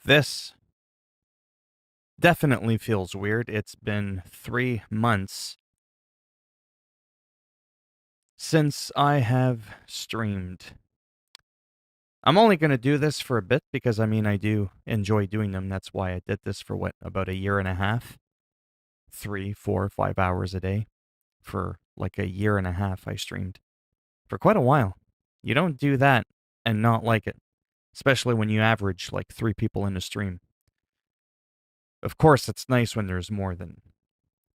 This definitely feels weird. It's been 3 months since I have streamed. I'm only going to do this for a bit because, I do enjoy doing them. That's why I did this for, about a year and a half? 3, 4, 5 hours a day. For like a year and a half, I streamed. For quite a while. You don't do that and not like it. Especially when you average like 3 people in a stream. Of course, it's nice when there's more than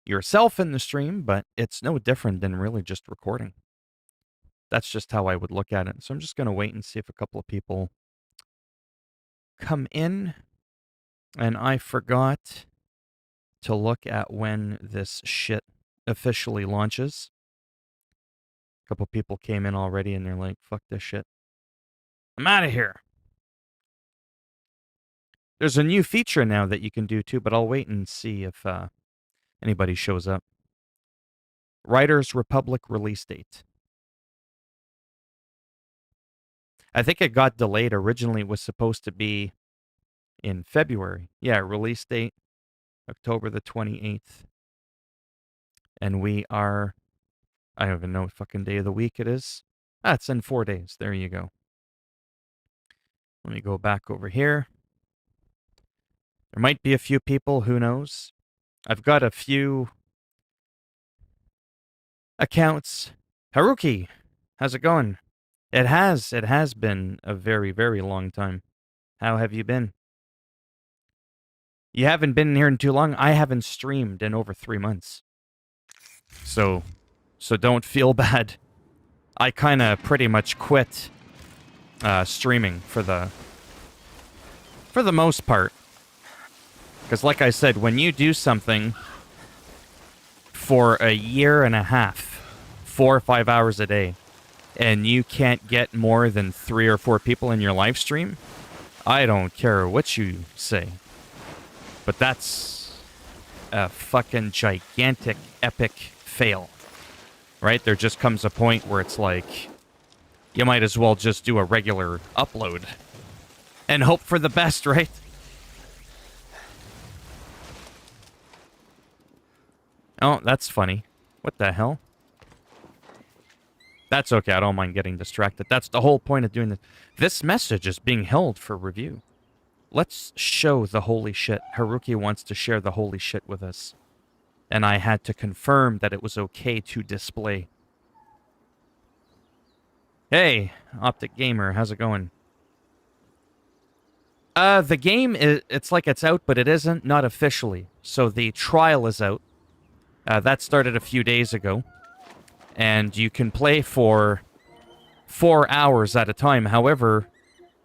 yourself in the stream, but it's no different than really just recording. That's just how I would look at it. So I'm just going to wait and see if a couple of people come in. And I forgot to look at when this shit officially launches. A couple people came in already and they're like, fuck this shit. I'm out of here. There's a new feature now that you can do too, but I'll wait and see if anybody shows up. Writers Republic release date. I think it got delayed. Originally, it was supposed to be in February. Yeah, release date, October the 28th. And we are, I don't even know what fucking day of the week it is. Ah, it's in 4 days. There you go. Let me go back over here. There might be a few people, who knows? I've got a few accounts. Haruki, how's it going? It has been a very, very long time. How have you been? You haven't been here in too long? I haven't streamed in over 3 months. So don't feel bad. I kind of pretty much quit streaming for the most part. Because like I said, when you do something for a year and a half, 4 or 5 hours a day, and you can't get more than 3 or 4 people in your live stream, I don't care what you say. But that's a fucking gigantic, epic fail. Right? There just comes a point where it's like, you might as well just do a regular upload and hope for the best, right? Oh, that's funny. What the hell? That's okay, I don't mind getting distracted. That's the whole point of doing this. This message is being held for review. Let's show the holy shit. Haruki wants to share the holy shit with us. And I had to confirm that it was okay to display. Hey, Optic Gamer, how's it going? The game, it's like it's out, but it isn't, not officially. So the trial is out. That started a few days ago. And you can play for 4 hours at a time. However,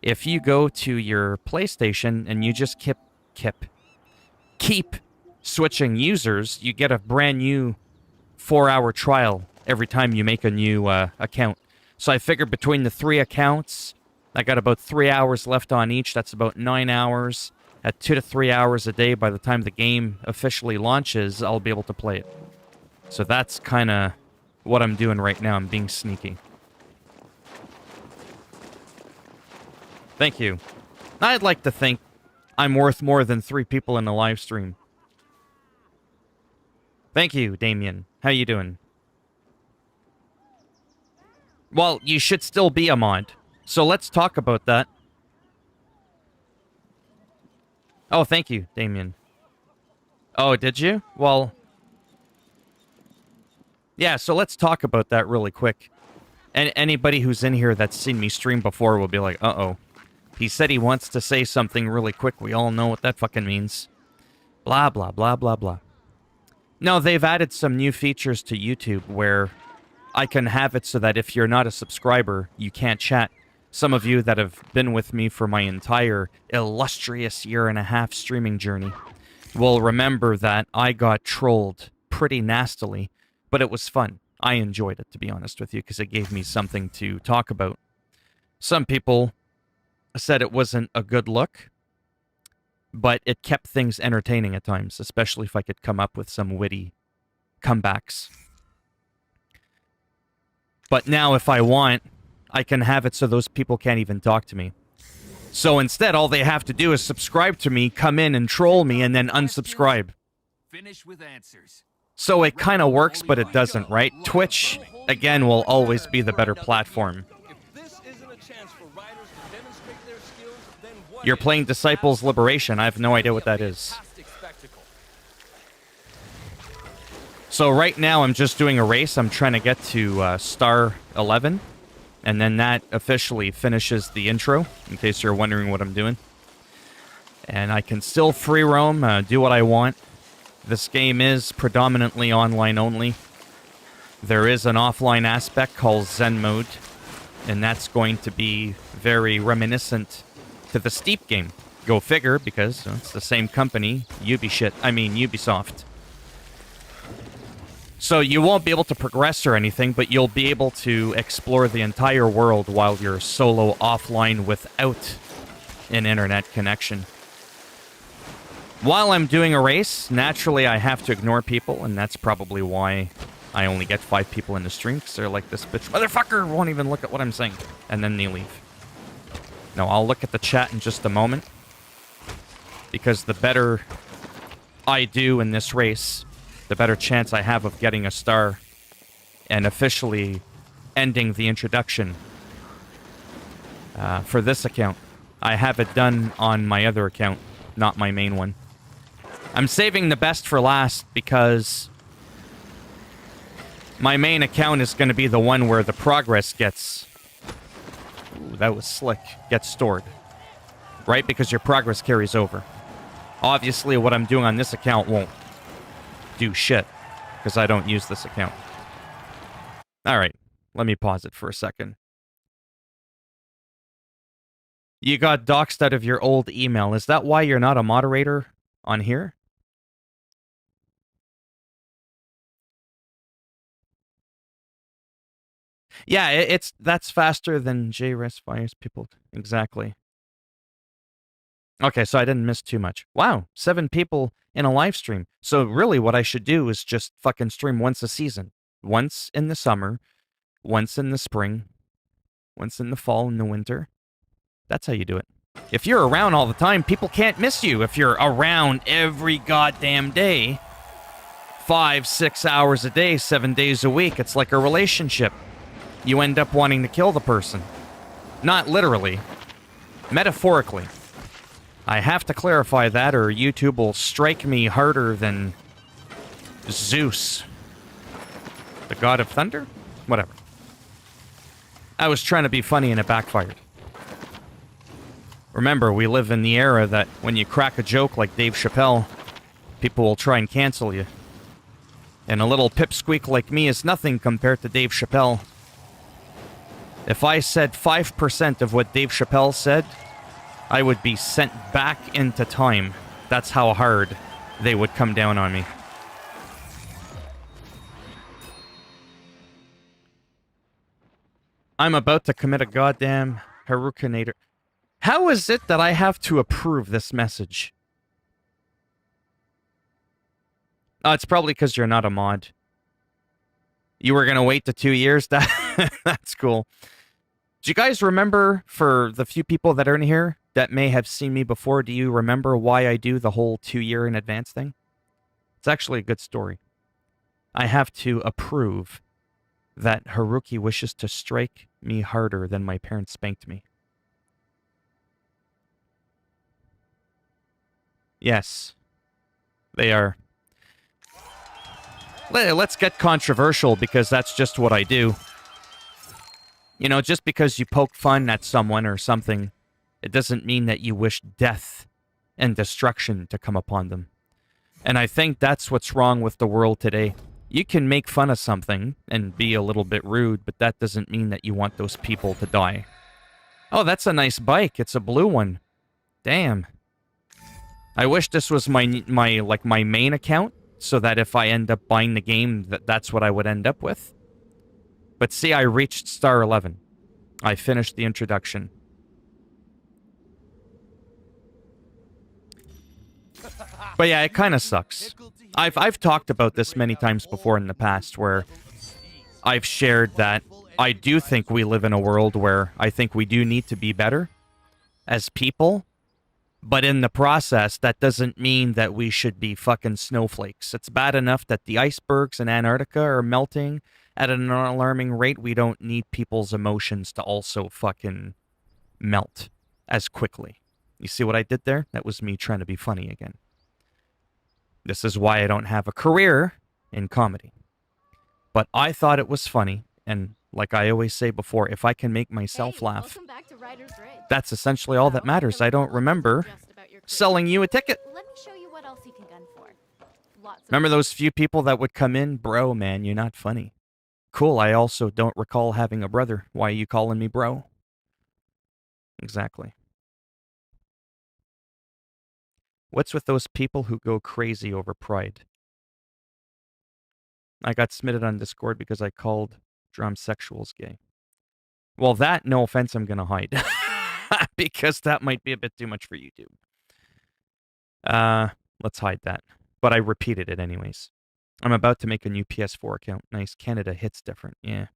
if you go to your PlayStation and you just keep switching users, you get a brand new 4-hour trial every time you make a new account. So I figured between the 3 accounts, I got about 3 hours left on each. That's about 9 hours. At 2 to 3 hours a day, by the time the game officially launches, I'll be able to play it. So that's kind of what I'm doing right now. I'm being sneaky. Thank you. I'd like to think I'm worth more than 3 people in the live stream. Thank you, Damien. How you doing? Well, you should still be a mod. So let's talk about that. Oh, thank you, Damien. Oh, did you? Well, yeah, so let's talk about that really quick. And anybody who's in here that's seen me stream before will be like, uh-oh. He said he wants to say something really quick. We all know what that fucking means. Blah, blah, blah, blah, blah. No, they've added some new features to YouTube where I can have it so that if you're not a subscriber, you can't chat. Some of you that have been with me for my entire illustrious year and a half streaming journey will remember that I got trolled pretty nastily, but it was fun. I enjoyed it, to be honest with you, because it gave me something to talk about. Some people said it wasn't a good look, but it kept things entertaining at times, especially if I could come up with some witty comebacks. But now, if I want, I can have it so those people can't even talk to me. So instead, all they have to do is subscribe to me, come in and troll me, and then unsubscribe. Finish with answers. So it kind of works, but it doesn't, right? Twitch, again, will always be the better platform. You're playing Disciples Liberation. I have no idea what that is. So right now, I'm just doing a race. I'm trying to get to star 11. And then that officially finishes the intro, in case you're wondering what I'm doing. And I can still free roam, do what I want. This game is predominantly online only. There is an offline aspect called Zen Mode, and that's going to be very reminiscent to the Steep game. Go figure, because it's the same company, Ubisoft. So you won't be able to progress or anything, but you'll be able to explore the entire world while you're solo offline without an internet connection. While I'm doing a race, naturally I have to ignore people, and that's probably why I only get 5 people in the stream, because they're like, this bitch motherfucker won't even look at what I'm saying, and then they leave. No, I'll look at the chat in just a moment, because the better I do in this race, the better chance I have of getting a star and officially ending the introduction for this account. I have it done on my other account, not my main one. I'm saving the best for last because my main account is going to be the one where the progress gets... Ooh, that was slick. Gets stored. Right? Because your progress carries over. Obviously, what I'm doing on this account won't do shit, because I don't use this account. Alright, let me pause it for a second. You got doxed out of your old email. Is that why you're not a moderator on here? Yeah, that's faster than JRES fires people. Exactly. Okay, so I didn't miss too much. Wow, 7 people in a live stream. So really what I should do is just fucking stream once a season. Once in the summer, once in the spring, once in the fall and the winter. That's how you do it. If you're around all the time, people can't miss you. If you're around every goddamn day, 5, 6 hours a day, 7 days a week, it's like a relationship. You end up wanting to kill the person. Not literally. Metaphorically. I have to clarify that, or YouTube will strike me harder than Zeus. The god of thunder? Whatever. I was trying to be funny and it backfired. Remember, we live in the era that when you crack a joke like Dave Chappelle, people will try and cancel you. And a little pipsqueak like me is nothing compared to Dave Chappelle. If I said 5% of what Dave Chappelle said, I would be sent back into time. That's how hard they would come down on me. I'm about to commit a goddamn Philminator. How is it that I have to approve this message? Oh, it's probably because you're not a mod. You were gonna wait the 2 years? That's cool. Do you guys remember, for the few people that are in here that may have seen me before, do you remember why I do the whole 2 year in advance thing? It's actually a good story. I have to approve that Haruki wishes to strike me harder than my parents spanked me. Yes, they are. Let's get controversial, because that's just what I do. You know, just because you poke fun at someone or something, it doesn't mean that you wish death and destruction to come upon them. And I think that's what's wrong with the world today. You can make fun of something and be a little bit rude, but that doesn't mean that you want those people to die. Oh, that's a nice bike. It's a blue one. Damn. I wish this was my main account, so that if I end up buying the game, that's what I would end up with. But see, I reached star 11. I finished the introduction. But yeah, it kind of sucks. I've talked about this many times before in the past, where I've shared that I do think we live in a world where I think we do need to be better. as people, but in the process, that doesn't mean that we should be fucking snowflakes. It's bad enough that the icebergs in Antarctica are melting at an alarming rate. We don't need people's emotions to also fucking melt as quickly. You see what I did there? That was me trying to be funny again. This is why I don't have a career in comedy. But I thought it was funny, and like I always say before, if I can make myself laugh, that's essentially all that matters. I don't remember selling you a ticket. Let me show you what else you can gun for. Remember those few people that would come in? Bro, man, you're not funny. Cool, I also don't recall having a brother. Why are you calling me bro? Exactly. What's with those people who go crazy over pride? I got smitted on Discord because I called drumsexuals gay. Well, that, no offense, I'm going to hide. Because that might be a bit too much for YouTube. Let's hide that. But I repeated it anyways. I'm about to make a new PS4 account. Nice. Canada hits different. Yeah.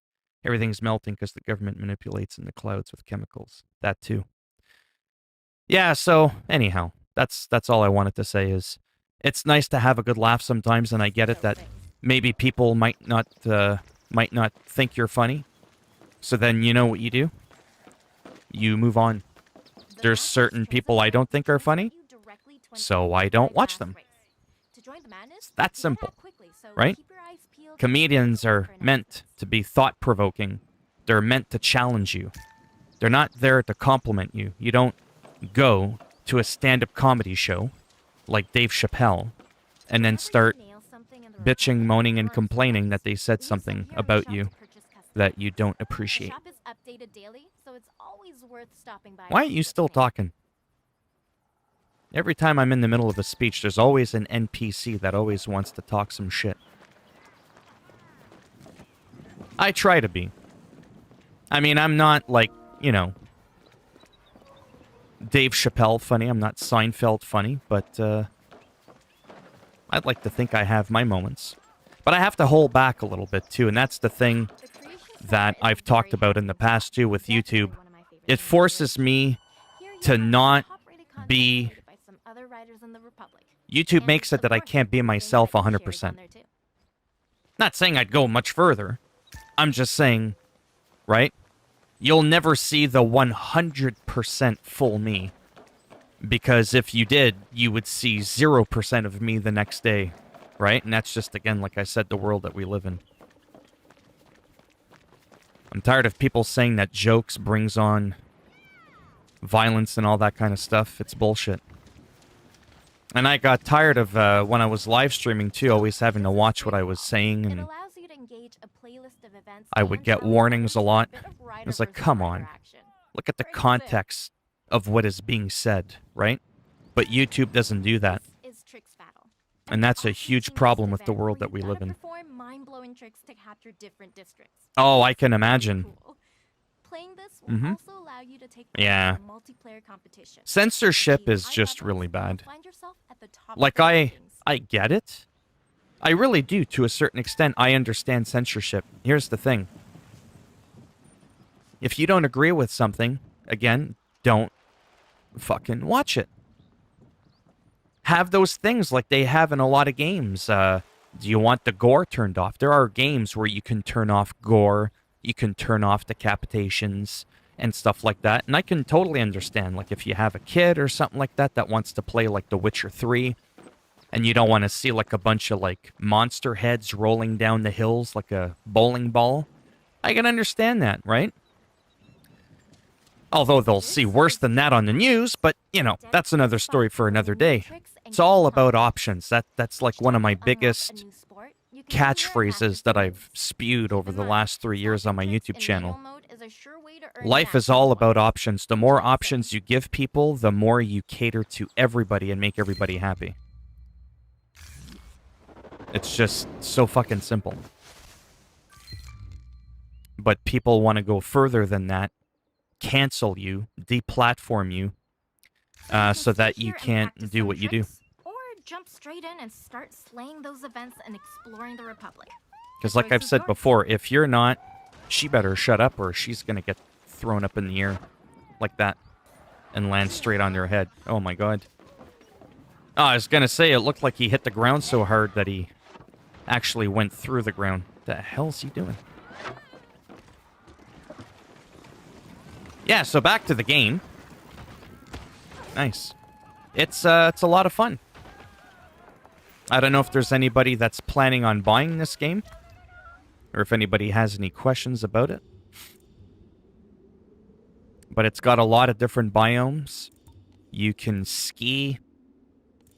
Everything's melting because the government manipulates in the clouds with chemicals. That too. Yeah, so anyhow, that's all I wanted to say is it's nice to have a good laugh sometimes, and I get it that maybe people might not think you're funny. So then you know what you do? You move on. There's certain people I don't think are funny, so I don't watch them. It's that simple, right? Comedians are meant to be thought-provoking. They're meant to challenge you. They're not there to compliment you. You don't go to a stand-up comedy show like Dave Chappelle and then start bitching, moaning, and complaining that they said something about you that you don't appreciate. Why aren't you still talking? Every time I'm in the middle of a speech, there's always an NPC that always wants to talk some shit. I try to be. I mean, I'm not like, you know, Dave Chappelle funny. I'm not Seinfeld funny, but I'd like to think I have my moments. But I have to hold back a little bit, too, and that's the thing that I've talked about in the past, too, with YouTube. It forces me to not be... YouTube makes it that I can't be myself 100%. Not saying I'd go much further. I'm just saying, right? You'll never see the 100% full me. Because if you did, you would see 0% of me the next day. Right? And that's just, again, like I said, the world that we live in. I'm tired of people saying that jokes brings on violence and all that kind of stuff. It's bullshit. And I got tired of, when I was live streaming too, always having to watch what I was saying, and I would get warnings a lot. It's like, come on. Look at the context of what is being said, right? But YouTube doesn't do that. And that's a huge problem with the world that we live in. Oh, I can imagine. Yeah. Censorship is just really bad. Like, I get it. I really do, to a certain extent. I understand censorship. Here's the thing. If you don't agree with something, again, don't fucking watch it. Have those things like they have in a lot of games. Do you want the gore turned off? There are games where you can turn off gore, you can turn off decapitations, and stuff like that. And I can totally understand, like, if you have a kid or something like that that wants to play, like, The Witcher 3, and you don't want to see, like, a bunch of, like, monster heads rolling down the hills like a bowling ball. I can understand that, right? Although they'll see worse than that on the news, but, you know, that's another story for another day. It's all about options. That's like one of my biggest catchphrases that I've spewed over the last 3 years on my YouTube channel. Life is all about options. The more options you give people, the more you cater to everybody and make everybody happy. It's just so fucking simple. But people want to go further than that. Cancel you, deplatform you, so that you can't do what you do. Or jump straight in and start slaying those events and exploring the Republic. Because like I've said before, if you're not, she better shut up or she's gonna get thrown up in the air like that. and land straight on their head. Oh my god. Oh, I was gonna say, it looked like he hit the ground so hard that he actually went through the ground. The hell's he doing? Yeah, so back to the game. Nice. It's a lot of fun. I don't know if there's anybody that's planning on buying this game, or if anybody has any questions about it. But it's got a lot of different biomes. You can ski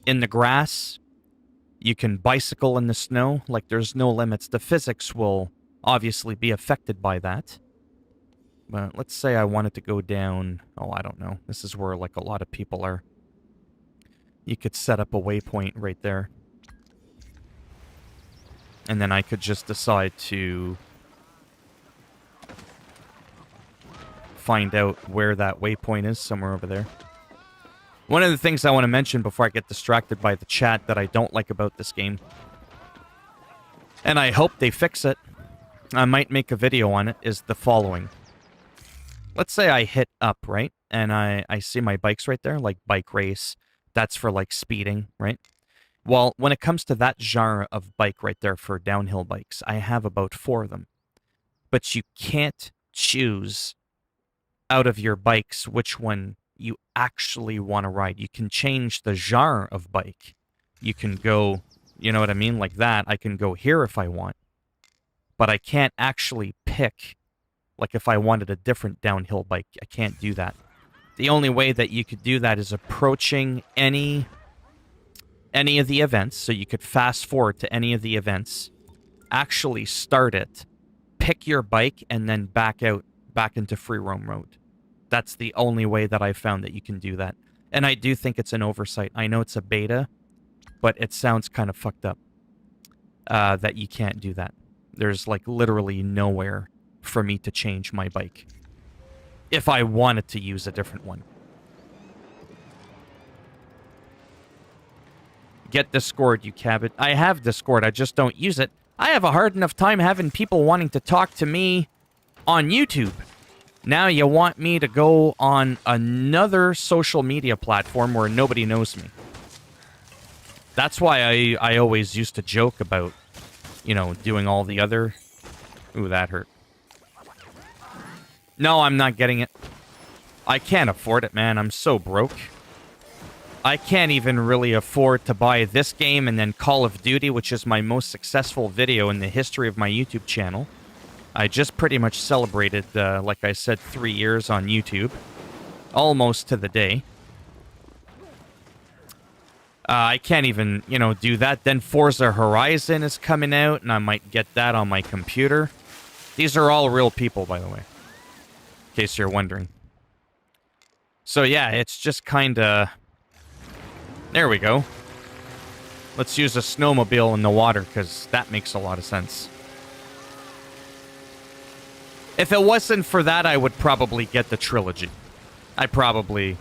in the grass. You can bicycle in the snow. Like, there's no limits. The physics will obviously be affected by that. But let's say I wanted to go down... Oh, I don't know. This is where, like, a lot of people are. You could set up a waypoint right there. And then I could just decide to find out where that waypoint is, somewhere over there. One of the things I want to mention before I get distracted by the chat that I don't like about this game, and I hope they fix it, I might make a video on it, is the following. Let's say I hit up, right? And I see my bikes right there, like bike race. That's for, like, speeding, right? Well, when it comes to that genre of bike right there for downhill bikes, I have about 4 of them. But you can't choose out of your bikes which one you actually want to ride. You can change the genre of bike. You can go, you know what I mean, like that. I can go here if I want. But I can't actually pick, like if I wanted a different downhill bike, I can't do that. The only way that you could do that is approaching any of the events, so you could fast forward to any of the events, actually start it, pick your bike, and then back into free roam mode. That's the only way that I've found that you can do that. And I do think it's an oversight. I know it's a beta, but it sounds kind of fucked up that you can't do that. There's, like, literally nowhere for me to change my bike if I wanted to use a different one. Get Discord, you cabbage. I have Discord, I just don't use it. I have a hard enough time having people wanting to talk to me on YouTube. Now you want me to go on another social media platform where nobody knows me. That's why I always used to joke about, you know, doing all the other... Ooh, that hurt. No, I'm not getting it. I can't afford it, man. I'm so broke. I can't even really afford to buy this game and then Call of Duty, which is my most successful video in the history of my YouTube channel. I just pretty much celebrated, like I said, 3 years on YouTube. Almost to the day. I can't even, you know, do that. Then Forza Horizon is coming out, and I might get that on my computer. These are all real people, by the way. In case you're wondering. So yeah, it's just kinda... There we go. Let's use a snowmobile in the water, because that makes a lot of sense. If it wasn't for that, I would probably get the trilogy. I probably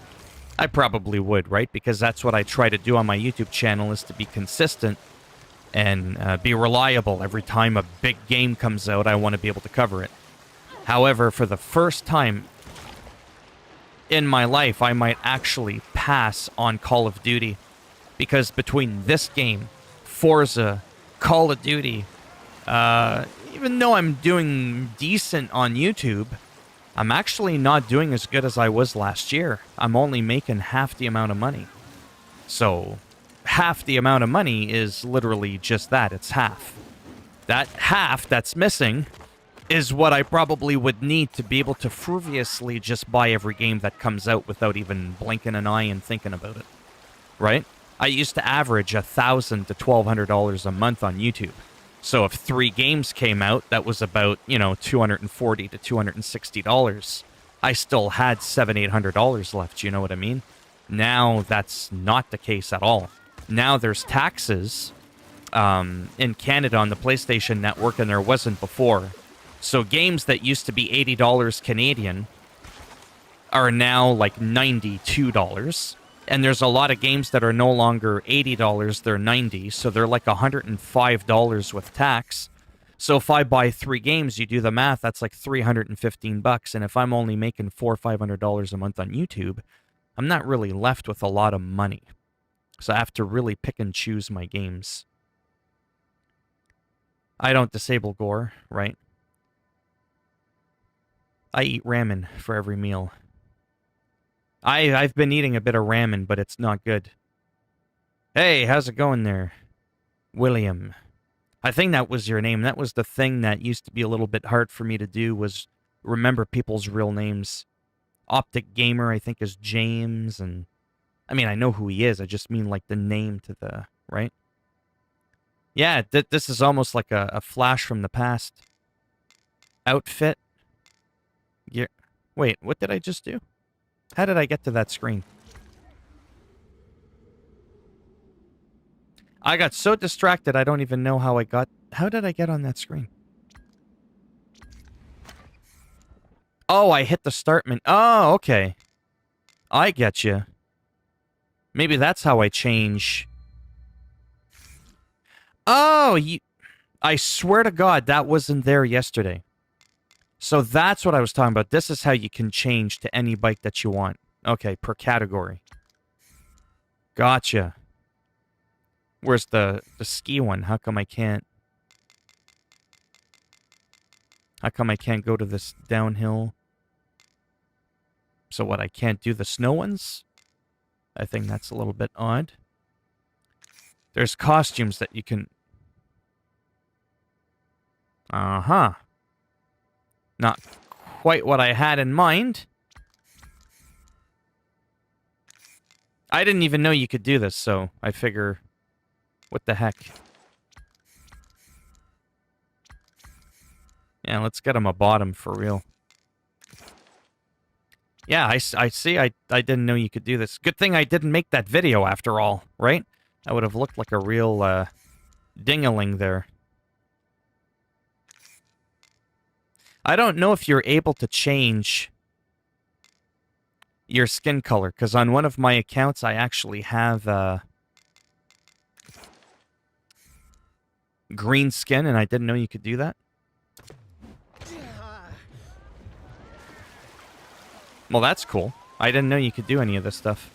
would, right? Because that's what I try to do on my YouTube channel, is to be consistent and be reliable. Every time a big game comes out, I want to be able to cover it. However, for the first time in my life, I might actually pass on Call of Duty. Because between this game, Forza, Call of Duty, even though I'm doing decent on YouTube, I'm actually not doing as good as I was last year. I'm only making half the amount of money. So, half the amount of money is literally just that. It's half. That half that's missing is what I probably would need to be able to frivolously just buy every game that comes out without even blinking an eye and thinking about it. Right? I used to average $1,000 to $1,200 a month on YouTube. So if 3 games came out, that was about, you know, $240 to $260. I still had $700, $800 left, you know what I mean? Now that's not the case at all. Now there's taxes in Canada on the PlayStation Network, and there wasn't before. So games that used to be $80 Canadian are now like $92. And there's a lot of games that are no longer $80, they're $90, so they're like $105 with tax. So if I buy 3 games, you do the math, that's like $315. And if I'm only making $400 or $500 a month on YouTube, I'm not really left with a lot of money. So I have to really pick and choose my games. I don't disable gore, right? I eat ramen for every meal. I've been eating a bit of ramen, but it's not good. Hey, how's it going there, William? I think that was your name. That was the thing that used to be a little bit hard for me to do, was remember people's real names. Optic Gamer, I think, is James, and I mean, I know who he is. I just mean like the name to the, right? Yeah, this is almost like a flash from the past. Outfit. Yeah. Wait, what did I just do? How did I get to that screen? I got so distracted, I don't even know how I got... How did I get on that screen? Oh, I hit the start menu. Oh, okay. I get you. Maybe that's how I change... Oh, I swear to God, that wasn't there yesterday. So that's what I was talking about. This is how you can change to any bike that you want. Okay, per category. Gotcha. Where's the ski one? How come I can't... How come I can't go to this downhill? So what, I can't do the snow ones? I think that's a little bit odd. There's costumes that you can... Uh-huh. Not quite what I had in mind. I didn't even know you could do this, so I figure... What the heck? Yeah, let's get him a bottom for real. Yeah, I see. I didn't know you could do this. Good thing I didn't make that video after all, right? I would have looked like a real, ding-a-ling there. I don't know if you're able to change your skin color, because on one of my accounts I actually have, green skin, and I didn't know you could do that. Well, that's cool. I didn't know you could do any of this stuff.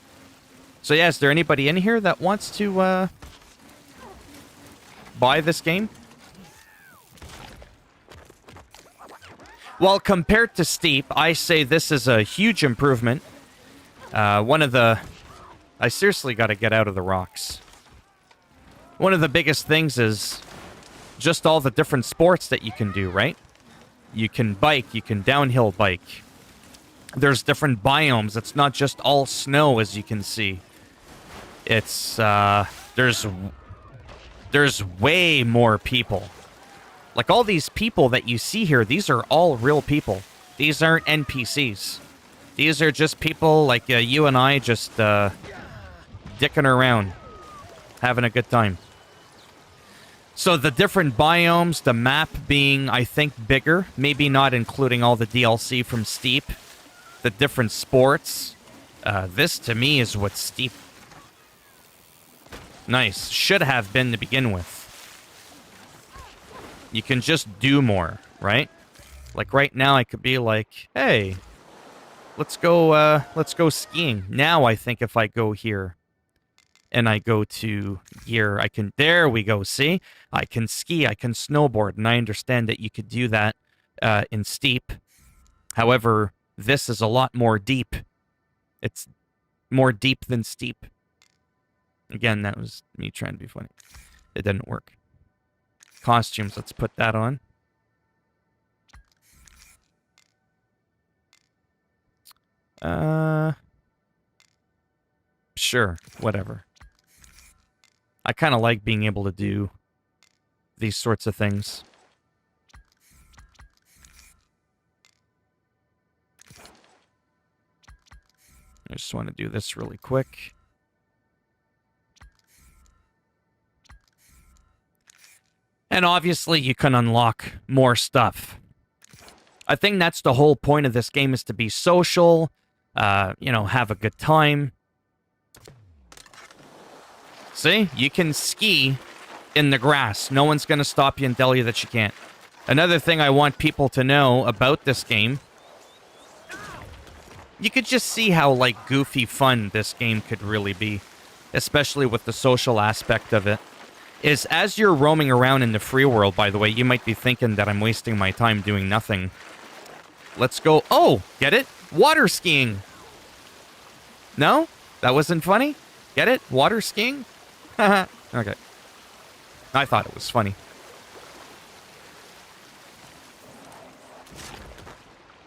So yeah, is there anybody in here that wants to, buy this game? Well, compared to Steep, I say this is a huge improvement. One of the... I seriously gotta get out of the rocks. One of the biggest things is just all the different sports that you can do, right? You can bike, you can downhill bike. There's different biomes. It's not just all snow, as you can see. It's, there's way more people. Like, all these people that you see here, these are all real people. These aren't NPCs. These are just people like you and I just, dicking around. Having a good time. So the different biomes, the map being, I think, bigger. Maybe not including all the DLC from Steep. The different sports. This, to me, is what Steep... Nice. Should have been to begin with. You can just do more, right? Like, right now, I could be like, hey, let's go skiing. Now, I think if I go here and I go to gear, I can... There we go, see? I can ski, I can snowboard, and I understand that you could do that in Steep. However, this is a lot more deep. It's more deep than Steep. Again, that was me trying to be funny. It didn't work. Costumes, let's put that on. Sure, whatever. I kind of like being able to do these sorts of things. I just want to do this really quick. And obviously, you can unlock more stuff. I think that's the whole point of this game, is to be social, you know, have a good time. See? You can ski in the grass. No one's going to stop you and tell you that you can't. Another thing I want people to know about this game You could just see how, like, goofy fun this game could really be, especially with the social aspect of it. Is as you're roaming around in the free world, by the way, you might be thinking that I'm wasting my time doing nothing. Let's go. Oh, get it? Water skiing. No? That wasn't funny? Get it? Water skiing? Haha. Okay. I thought it was funny.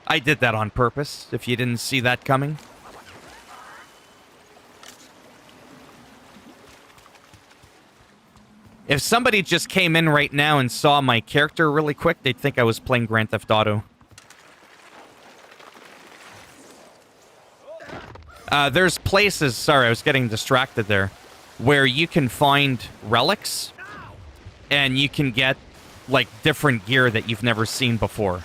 I did that on purpose, if you didn't see that coming. If somebody just came in right now and saw my character really quick, they'd think I was playing Grand Theft Auto. There's places, sorry, I was getting distracted there, where you can find relics, and you can get, like, different gear that you've never seen before.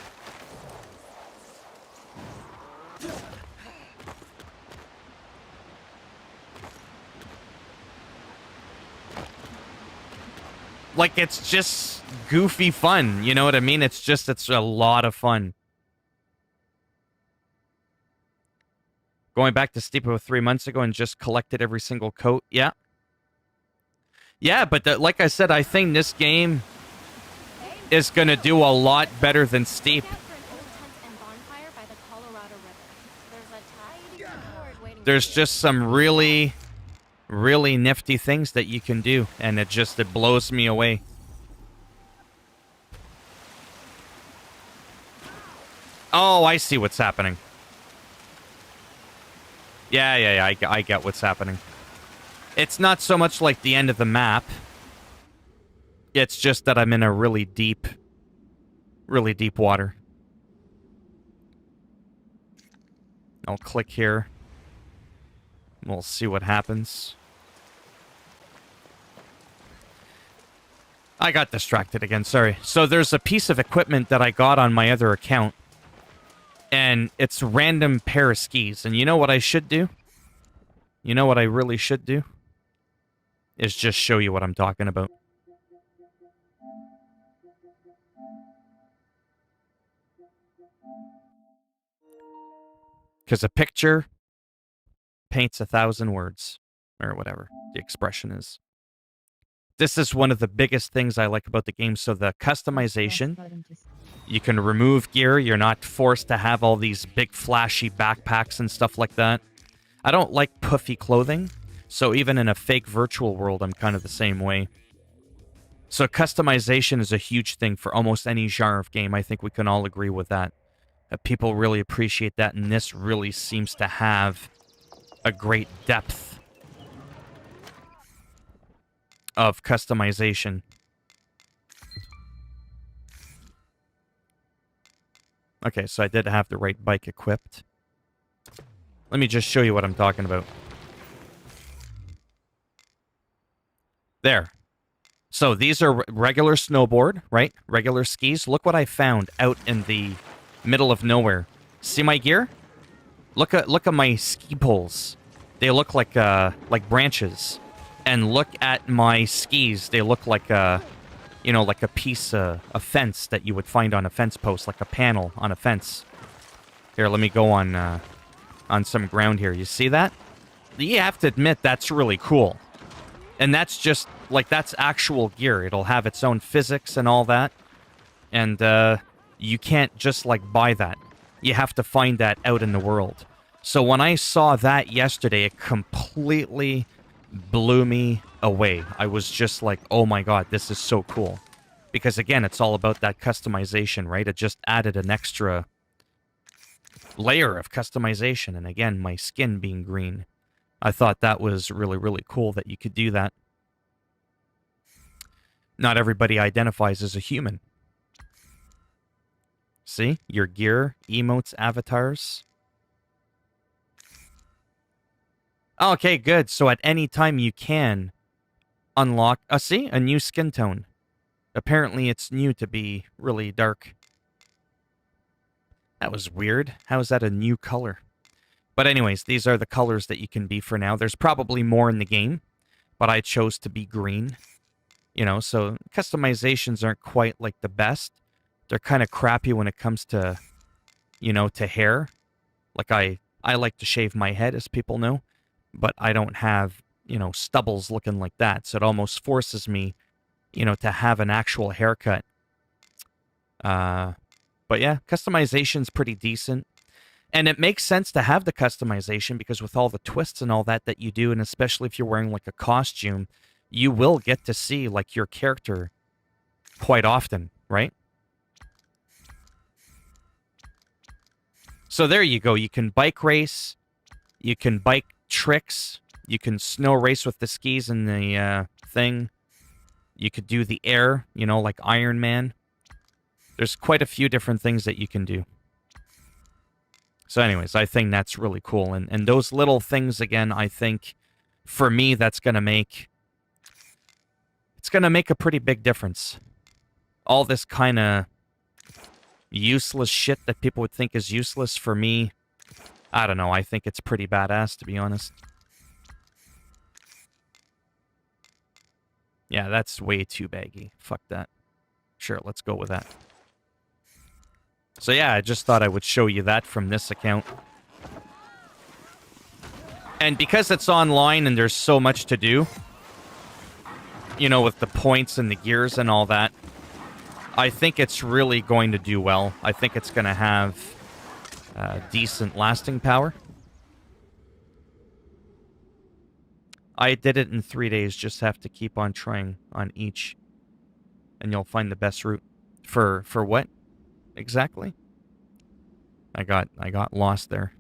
Like, it's just goofy fun, you know what I mean? It's a lot of fun. Going back to Steep about 3 months ago and just collected every single coat, yeah. Yeah, but like I said, I think this game is going to do a lot better than Steep. There's just some really nifty things that you can do, and it blows me away. Oh, I see what's happening. Yeah, I get what's happening. It's not so much like the end of the map. It's just that I'm in a really deep water. I'll click here. We'll see what happens. I got distracted again, sorry. So there's a piece of equipment that I got on my other account. And it's a random pair of skis. And you know what I should do? You know what I really should do? Is just show you what I'm talking about. Because a picture paints 1,000 words. Or whatever the expression is. This is one of the biggest things I like about the game. So the customization, you can remove gear. You're not forced to have all these big flashy backpacks and stuff like that. I don't like puffy clothing. So even in a fake virtual world, I'm kind of the same way. So customization is a huge thing for almost any genre of game. I think we can all agree with that. People really appreciate that, and this really seems to have a great depth of customization. Okay, so I did have the right bike equipped. Let me just show you what I'm talking about. There. So these are regular snowboard, right? Regular skis. Look what I found out in the middle of nowhere. See my gear? Look at my ski poles. They look like branches. And look at my skis. They look like a piece of a fence that you would find on a fence post, like a panel on a fence. Here, let me go on some ground here. You see that? You have to admit that's really cool. And that's just like that's actual gear. It'll have its own physics and all that. And you can't just like buy that. You have to find that out in the world. So when I saw that yesterday, it completely blew me away. I was just like, oh my god, this is so cool. Because again, it's all about that customization, right? It just added an extra layer of customization. And again, my skin being green. I thought that was really, really cool that you could do that. Not everybody identifies as a human. See? Your gear, emotes, avatars. Okay, good. So at any time you can unlock... see? A new skin tone. Apparently it's new to be really dark. That was weird. How is that a new color? But anyways, these are the colors that you can be for now. There's probably more in the game, but I chose to be green. You know, so customizations aren't quite like the best. They're kind of crappy when it comes to, you know, to hair. Like I I like to shave my head, as people know, but I don't have, stubbles looking like that. So it almost forces me, to have an actual haircut. But yeah, customization's pretty decent. And it makes sense to have the customization because with all the twists and all that you do, and especially if you're wearing like a costume, you will get to see like your character quite often, right? So there you go. You can bike race, you can bike tricks, you can snow race with the skis and the thing. You could do the air, like Iron Man. There's quite a few different things that you can do. So anyways, I think that's really cool. And those little things, again, I think, for me, it's going to make a pretty big difference. All this kind of useless shit that people would think is useless, for me, I don't know. I think it's pretty badass, to be honest. Yeah, that's way too baggy. Fuck that. Sure, let's go with that. So yeah, I just thought I would show you that from this account. And because it's online and there's so much to do, with the points and the gears and all that, I think it's really going to do well. I think it's going to have decent lasting power. I did it in 3 days, just have to keep on trying on each. And you'll find the best route. For what? Exactly. I got lost there.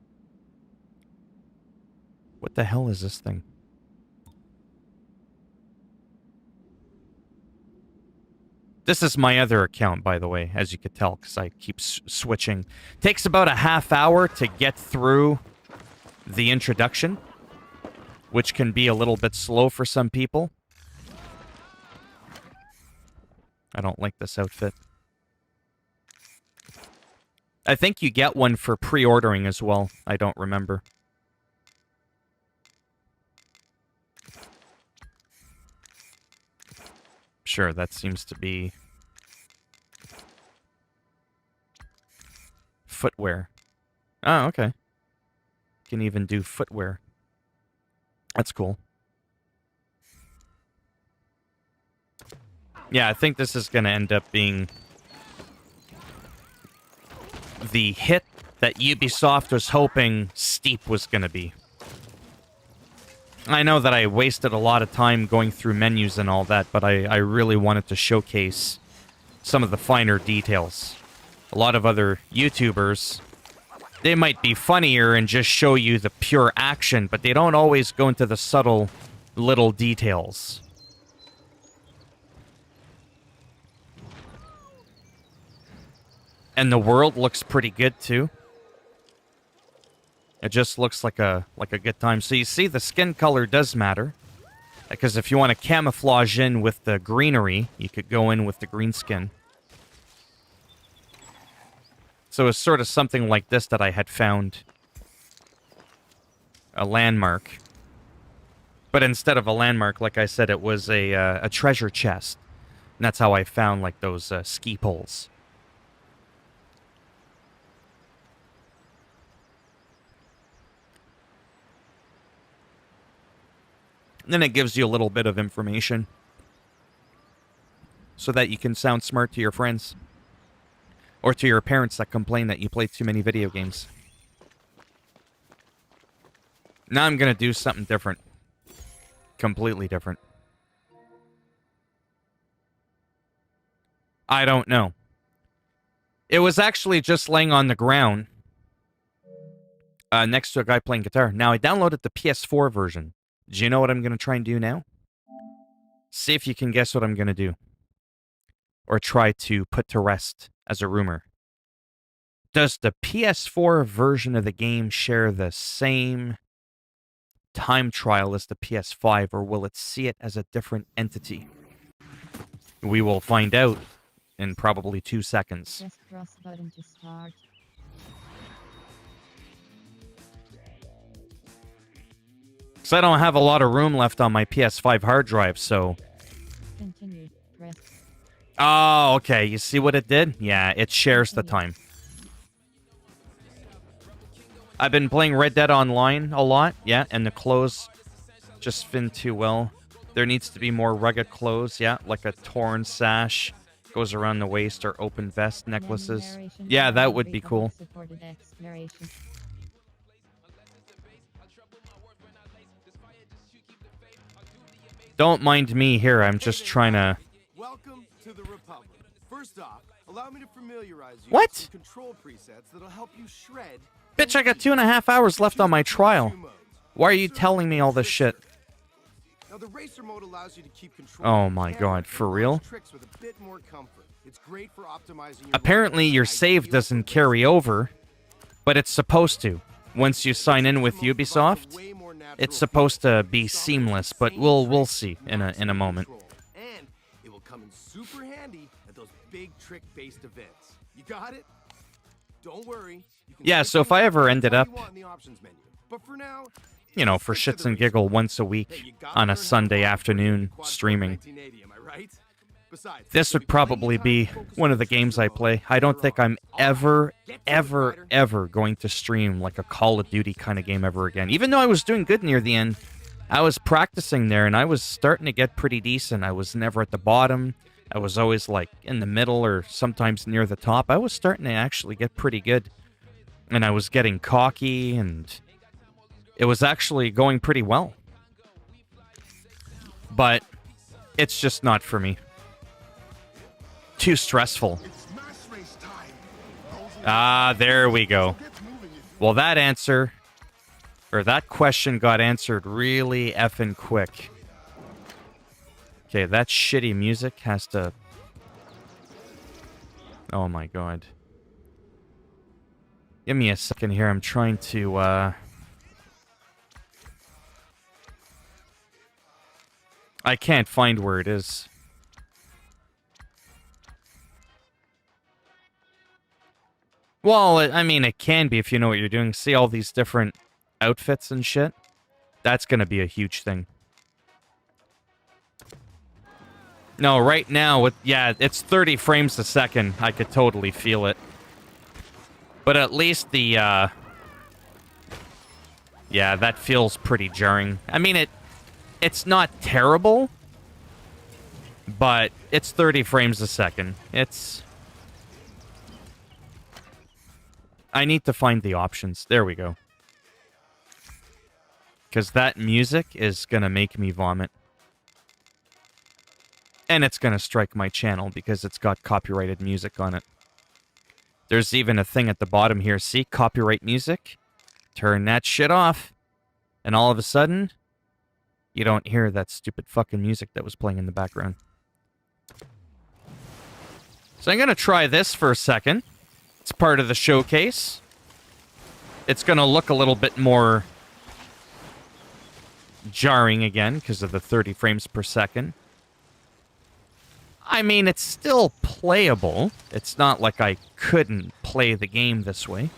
What the hell is this thing? This is my other account, by the way, as you could tell, because I keep switching. Takes about a half hour to get through the introduction, which can be a little bit slow for some people. I don't like this outfit. I think you get one for pre-ordering as well. I don't remember. Sure, that seems to be footwear. Oh, okay. Can even do footwear. That's cool. Yeah, I think this is going to end up being the hit that Ubisoft was hoping Steep was going to be. I know that I wasted a lot of time going through menus and all that, but I really wanted to showcase some of the finer details. A lot of other YouTubers, they might be funnier and just show you the pure action, but they don't always go into the subtle little details. And the world looks pretty good too. It just looks like a good time. So you see, the skin color does matter, because if you want to camouflage in with the greenery, you could go in with the green skin. So it's sort of something like this that I had found a landmark. But instead of a landmark, like I said, it was a treasure chest. And that's how I found like those ski poles. And then it gives you a little bit of information so that you can sound smart to your friends or to your parents that complain that you play too many video games. Now I'm going to do something different. Completely different. I don't know. It was actually just laying on the ground next to a guy playing guitar. Now, I downloaded the PS4 version. Do you know what I'm going to try and do now? See if you can guess what I'm going to do. Or try to put to rest as a rumor. Does the PS4 version of the game share the same time trial as the PS5, or will it see it as a different entity? We will find out in probably 2 seconds. Press cross button to start. Because I don't have a lot of room left on my PS5 hard drive, so... Continue. Press. Oh, okay. You see what it did? Yeah, it shares the time. I've been playing Red Dead Online a lot, yeah, and the clothes just fit too well. There needs to be more rugged clothes, yeah, like a torn sash goes around the waist or open vest necklaces. Yeah, that would be cool. Don't mind me here, I'm just trying to... Welcome to the Republic. First off, allow me to familiarize you What? with some control presets that'll help you shred. Bitch, I got 2.5 hours left on my trial. Why are you telling me all this shit? Now, the racer mode allows you to keep control Oh my god, for real? tricks with a bit more comfort. It's great for optimizing your Apparently your save doesn't carry over, but it's supposed to. Once you sign in with Ubisoft, it's supposed to be seamless, but we'll see in a moment. And it will come in super handy at those big trick-based events. You got it? Don't worry. Yeah, so if I ever ended up, But for now, you know, for shits and giggle once a week on a Sunday afternoon streaming, this would probably be one of the games I play. I don't think I'm ever going to stream like a Call of Duty kind of game ever again. Even though I was doing good near the end, I was practicing there and I was starting to get pretty decent. I was never at the bottom. I was always like in the middle or sometimes near the top. I was starting to actually get pretty good. And I was getting cocky and it was actually going pretty well. But it's just not for me. Too stressful. Ah, there we go. Well, that answer, or that question got answered really effing quick. Okay, that shitty music has to... Oh my god. Give me a second here, I'm trying to, I can't find where it is. Well, I mean, it can be if you know what you're doing. See all these different outfits and shit? That's gonna be a huge thing. No, right now, yeah, it's 30 frames a second. I could totally feel it. But at least the, yeah, that feels pretty jarring. I mean, it's not terrible, but it's 30 frames a second. I need to find the options. There we go. Because that music is going to make me vomit. And it's going to strike my channel because it's got copyrighted music on it. There's even a thing at the bottom here. See? Copyright music. Turn that shit off. And all of a sudden, you don't hear that stupid fucking music that was playing in the background. So I'm going to try this for a second. It's part of the showcase. It's going to look a little bit more jarring again because of the 30 frames per second. I mean, it's still playable. It's not like I couldn't play the game this way.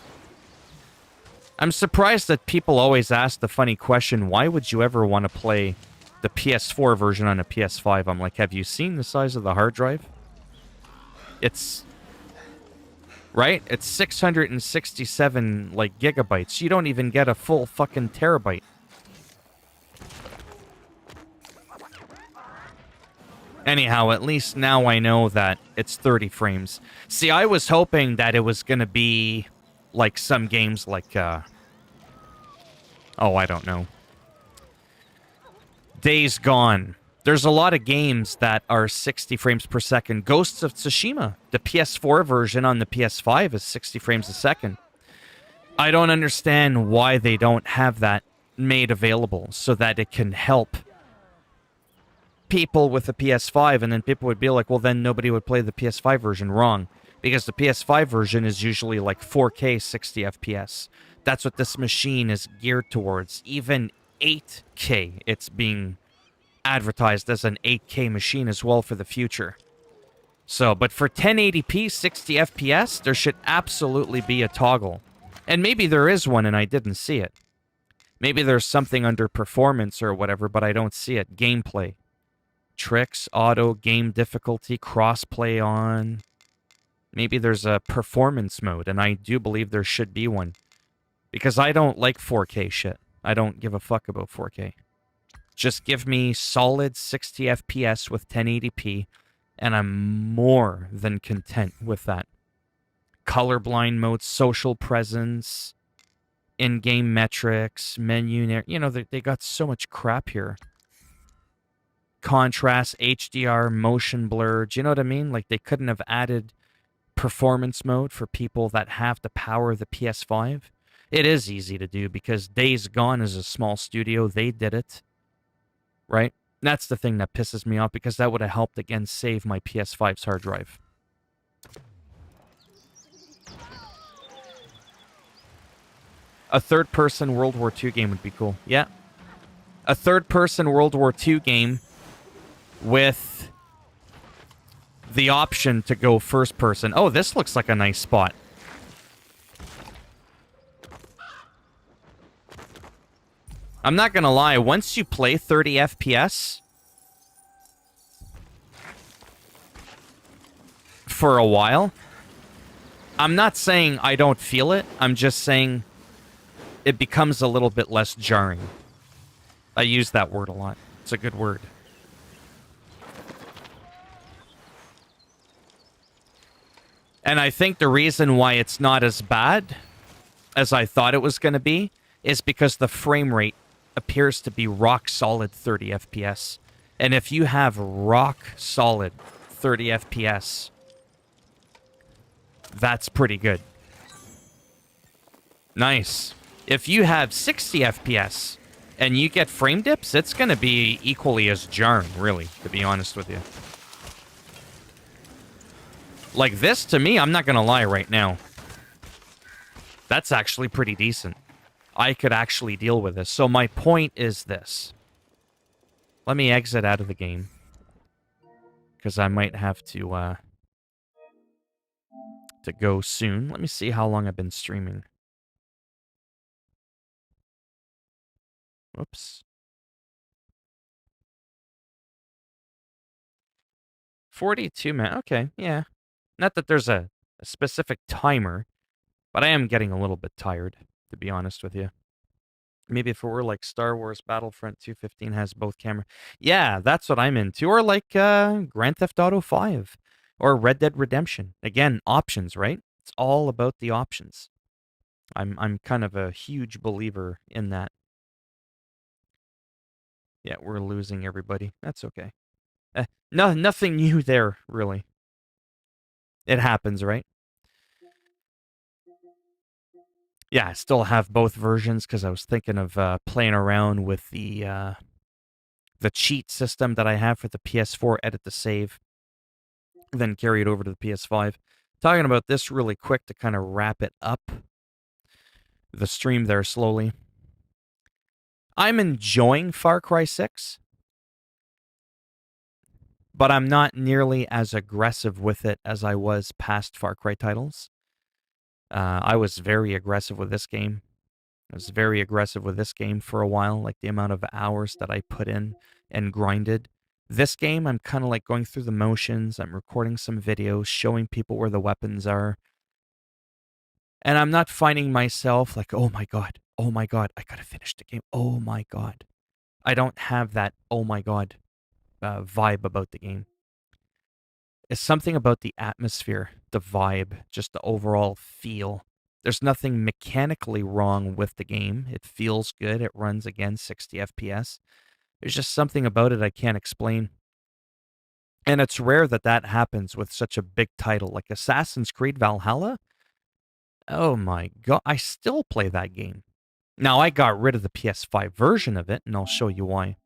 I'm surprised that people always ask the funny question, why would you ever want to play the PS4 version on a PS5? I'm like, have you seen the size of the hard drive? It's... Right? It's 667, like, gigabytes. You don't even get a full fucking terabyte. Anyhow, at least now I know that it's 30 frames. See, I was hoping that it was gonna be like some games like, oh, I don't know. Days Gone. There's a lot of games that are 60 frames per second. Ghosts of Tsushima, the PS4 version on the PS5 is 60 frames a second. I don't understand why they don't have that made available so that it can help people with the PS5, and then people would be like, well, then nobody would play the PS5 version. Wrong. Because the PS5 version is usually like 4K 60 FPS. That's what this machine is geared towards. Even 8K, it's being advertised as an 8K machine as well for the future. So, but for 1080p 60 FPS, there should absolutely be a toggle. And maybe there is one and I didn't see it. Maybe there's something under performance or whatever, but I don't see it. Gameplay. Tricks, auto, game difficulty, crossplay on. Maybe there's a performance mode, and I do believe there should be one. Because I don't like 4K shit. I don't give a fuck about 4K. Just give me solid 60 FPS with 1080p, and I'm more than content with that. Colorblind mode, social presence, in-game metrics, menu, you know, they got so much crap here. Contrast, HDR, motion blur, do you know what I mean? Like, they couldn't have added performance mode for people that have to power the PS5. It is easy to do because Days Gone is a small studio. They did it, right? That's the thing that pisses me off because that would have helped, again, save my PS5's hard drive. A third-person World War II game would be cool. Yeah. A third-person World War II game with the option to go first-person. Oh, this looks like a nice spot. I'm not gonna lie, once you play 30 FPS for a while, I'm not saying I don't feel it, I'm just saying it becomes a little bit less jarring. I use that word a lot. It's a good word. And I think the reason why it's not as bad as I thought it was going to be is because the frame rate appears to be rock solid 30 FPS. And if you have rock solid 30 FPS, that's pretty good. Nice. If you have 60 FPS and you get frame dips, it's going to be equally as jarring, really, to be honest with you. Like this, to me, I'm not going to lie right now. That's actually pretty decent. I could actually deal with this. So my point is this. Let me exit out of the game. Because I might have to go soon. Let me see how long I've been streaming. Whoops. 42 minutes. Okay, yeah. Not that there's a specific timer, but I am getting a little bit tired, to be honest with you. Maybe if it were like Star Wars Battlefront 215 has both camera. Yeah, that's what I'm into. Or like Grand Theft Auto 5 or Red Dead Redemption. Again, options, right? It's all about the options. I'm kind of a huge believer in that. Yeah, we're losing everybody. That's okay. Nothing new there, really. It happens, right? Yeah, I still have both versions because I was thinking of playing around with the cheat system that I have for the PS4, edit the save, then carry it over to the PS5. Talking about this really quick to kind of wrap it up, the stream there slowly. I'm enjoying Far Cry 6, but I'm not nearly as aggressive with it as I was past Far Cry titles. I was very aggressive with this game. I was very aggressive with this game for a while, like the amount of hours that I put in and grinded. This game, I'm kind of like going through the motions. I'm recording some videos, showing people where the weapons are. And I'm not finding myself like, oh my God, I gotta finish the game. Oh my God. I don't have that, oh my God, vibe about the game. It's something about the atmosphere, the vibe, just the overall feel. There's nothing mechanically wrong with the game. It feels good. It runs, again, 60 FPS. There's just something about it I can't explain. And it's rare that that happens with such a big title. Like Assassin's Creed Valhalla, oh my God, I still play that game. Now, I got rid of the PS5 version of it, and I'll show you why.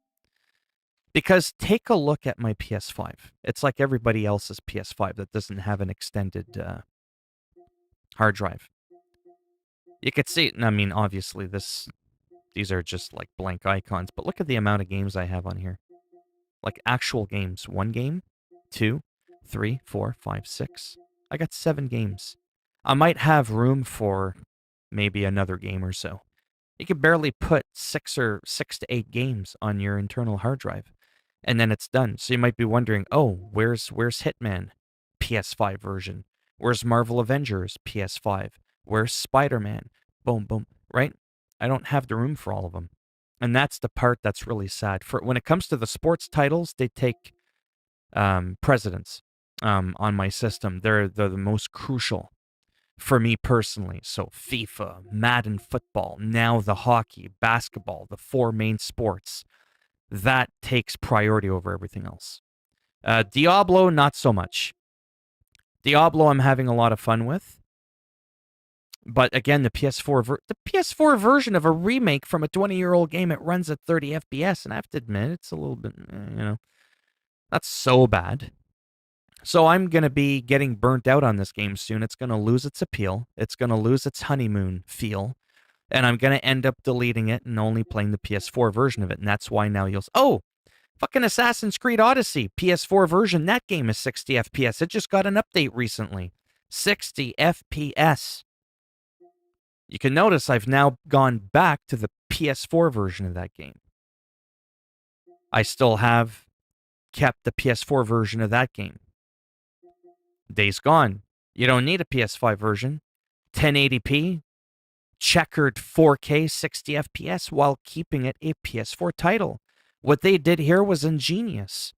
Because take a look at my PS5. It's like everybody else's PS5 that doesn't have an extended hard drive. You could see it, and I mean, obviously, these are just like blank icons, but look at the amount of games I have on here. Like actual games. 1 game, 2, 3, 4, 5, 6. I got 7 games. I might have room for maybe another game or so. You could barely put 6 to 8 games on your internal hard drive, and then it's done. So you might be wondering, oh, where's Hitman? PS5 version. Where's Marvel Avengers? PS5. Where's Spider-Man? Boom, boom. right? I don't have the room for all of them. And that's the part that's really sad. For when it comes to the sports titles, they take precedence on my system. They're the most crucial for me personally. So FIFA, Madden football, now the hockey, basketball, the 4 main sports, that takes priority over everything else. Diablo, not so much. Diablo, I'm having a lot of fun with. But again, the PS4 version of a remake from a 20-year-old game, it runs at 30 FPS, and I have to admit, it's a little bit, not so bad. So I'm going to be getting burnt out on this game soon. It's going to lose its appeal. It's going to lose its honeymoon feel. And I'm going to end up deleting it and only playing the PS4 version of it. And that's why now fucking Assassin's Creed Odyssey, PS4 version, that game is 60 FPS. It just got an update recently. 60 FPS. You can notice I've now gone back to the PS4 version of that game. I still have kept the PS4 version of that game. Days Gone. You don't need a PS5 version. 1080p, checkered 4K 60 FPS while keeping it a PS4 title. What they did here was ingenious.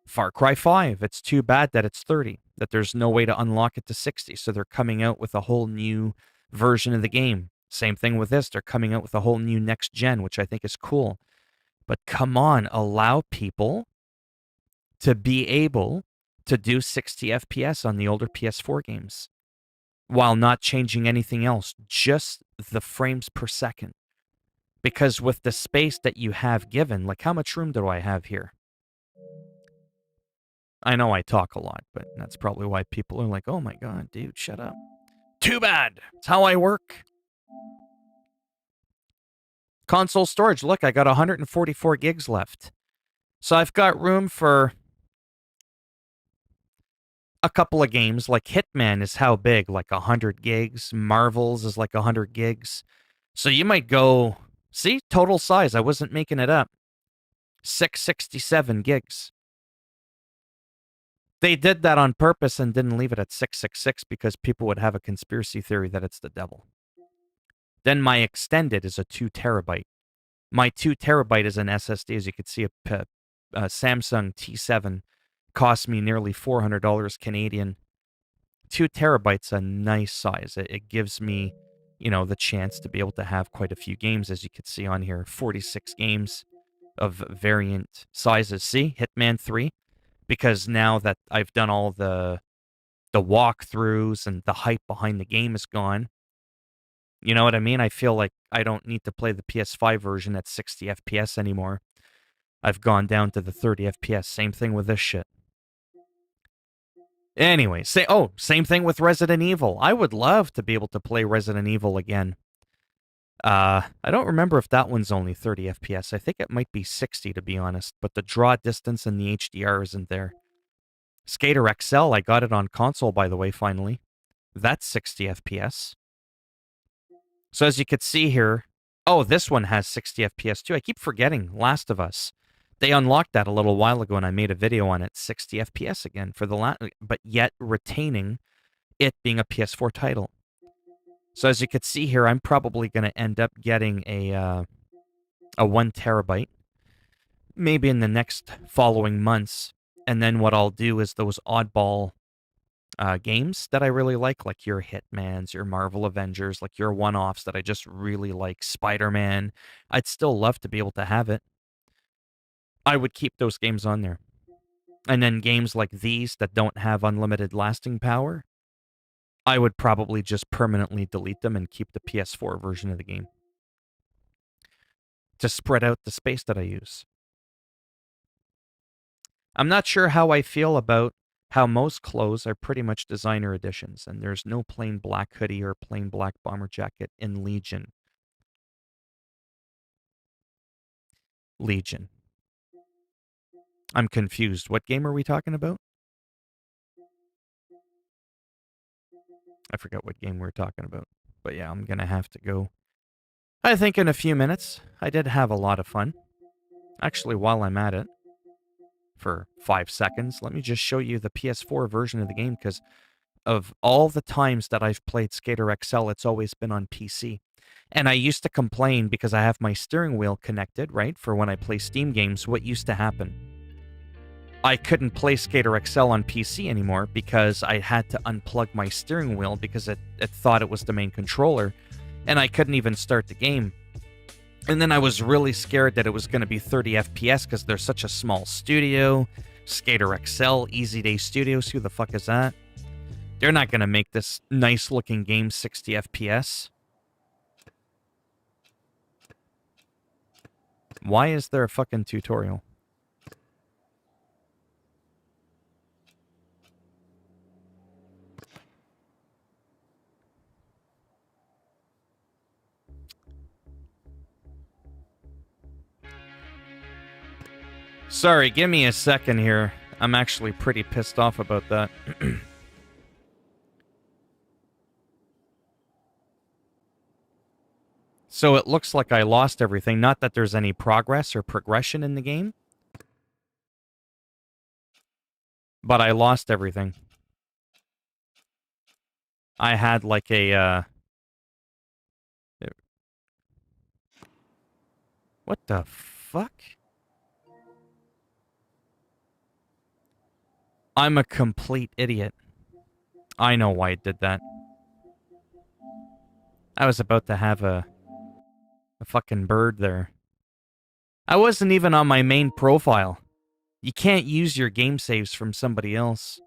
Far Cry 5, it's too bad that it's 30, that there's no way to unlock it to 60, so they're coming out with a whole new version of the game. Same thing with this, they're coming out with a whole new next gen, which I think is cool. But come on, allow people to be able to do 60 FPS on the older PS4 games while not changing anything else, just the frames per second. Because with the space that you have given, like how much room do I have here? I know I talk a lot, but that's probably why people are like, oh my god, dude, shut up. Too bad. It's how I work. Console storage. Look, I got 144 gigs left. So I've got room for a couple of games. Like Hitman is how big? Like 100 gigs. Marvels is like 100 gigs. So you might go, see, total size. I wasn't making it up. 667 gigs. They did that on purpose and didn't leave it at 666 because people would have a conspiracy theory that it's the devil. Then my extended is a 2 terabyte. My 2 terabyte is an SSD. As you can see, a Samsung T7 cost me nearly $400 Canadian. 2 terabytes a nice size. It gives me, the chance to be able to have quite a few games, as you can see on here. 46 games of variant sizes. See, Hitman 3. Because now that I've done all the walkthroughs and the hype behind the game is gone, you know what I mean? I feel like I don't need to play the PS5 version at 60 FPS anymore. I've gone down to the 30 FPS. Same thing with this shit. Anyway, same thing with Resident Evil. I would love to be able to play Resident Evil again. I don't remember if that one's only 30 FPS. I think it might be 60 to be honest, but the draw distance and the HDR isn't there. Skater XL, I got it on console by the way finally. That's 60 FPS. So as you can see here, this one has 60 FPS too. I keep forgetting Last of Us. They unlocked that a little while ago and I made a video on it, 60 FPS again for but yet retaining it being a PS4 title. So as you can see here, I'm probably going to end up getting a 1 terabyte, maybe in the next following months. And then what I'll do is those oddball games that I really like your Hitmans, your Marvel Avengers, like your one-offs that I just really like, Spider-Man. I'd still love to be able to have it. I would keep those games on there. And then games like these that don't have unlimited lasting power, I would probably just permanently delete them and keep the PS4 version of the game to spread out the space that I use. I'm not sure how I feel about how most clothes are pretty much designer editions, and there's no plain black hoodie or plain black bomber jacket in Legion. Legion. I'm confused. What game are we talking about? I forgot what game we're talking about. But yeah, I'm going to have to go. I think in a few minutes. I did have a lot of fun. Actually, while I'm at it, for 5 seconds, let me just show you the PS4 version of the game, because of all the times that I've played Skater XL, it's always been on PC. And I used to complain because I have my steering wheel connected, right, for when I play Steam games. What used to happen? I couldn't play Skater XL on PC anymore because I had to unplug my steering wheel because it thought it was the main controller, and I couldn't even start the game. And then I was really scared that it was going to be 30 FPS because they're such a small studio. Skater XL, Easy Day Studios, who the fuck is that? They're not going to make this nice-looking game 60 FPS. Why is there a fucking tutorial? Sorry, give me a second here. I'm actually pretty pissed off about that. So it looks like I lost everything. Not that there's any progress or progression in the game, but I lost everything. I had like a, what the fuck? I'm a complete idiot. I know why it did that. I was about to have a fucking bird there. I wasn't even on my main profile. You can't use your game saves from somebody else.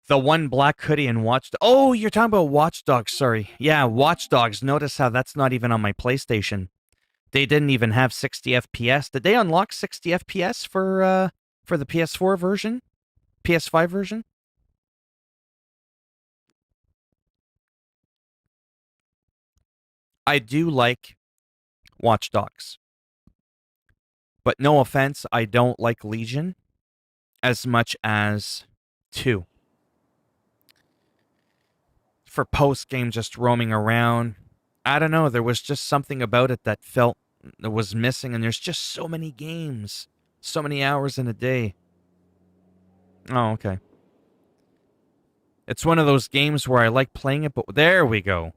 The one black hoodie and Watch... Oh, you're talking about Watch Dogs, sorry. Yeah, Watch Dogs. Notice how that's not even on my PlayStation. They didn't even have 60 FPS. Did they unlock 60 FPS for the PS4 version? PS5 version? I do like Watch Dogs. But no offense, I don't like Legion as much as 2. For post-game just roaming around, I don't know, there was just something about it that felt it was missing, and there's just so many games. So many hours in a day. Oh, okay. It's one of those games where I like playing it, but there we go.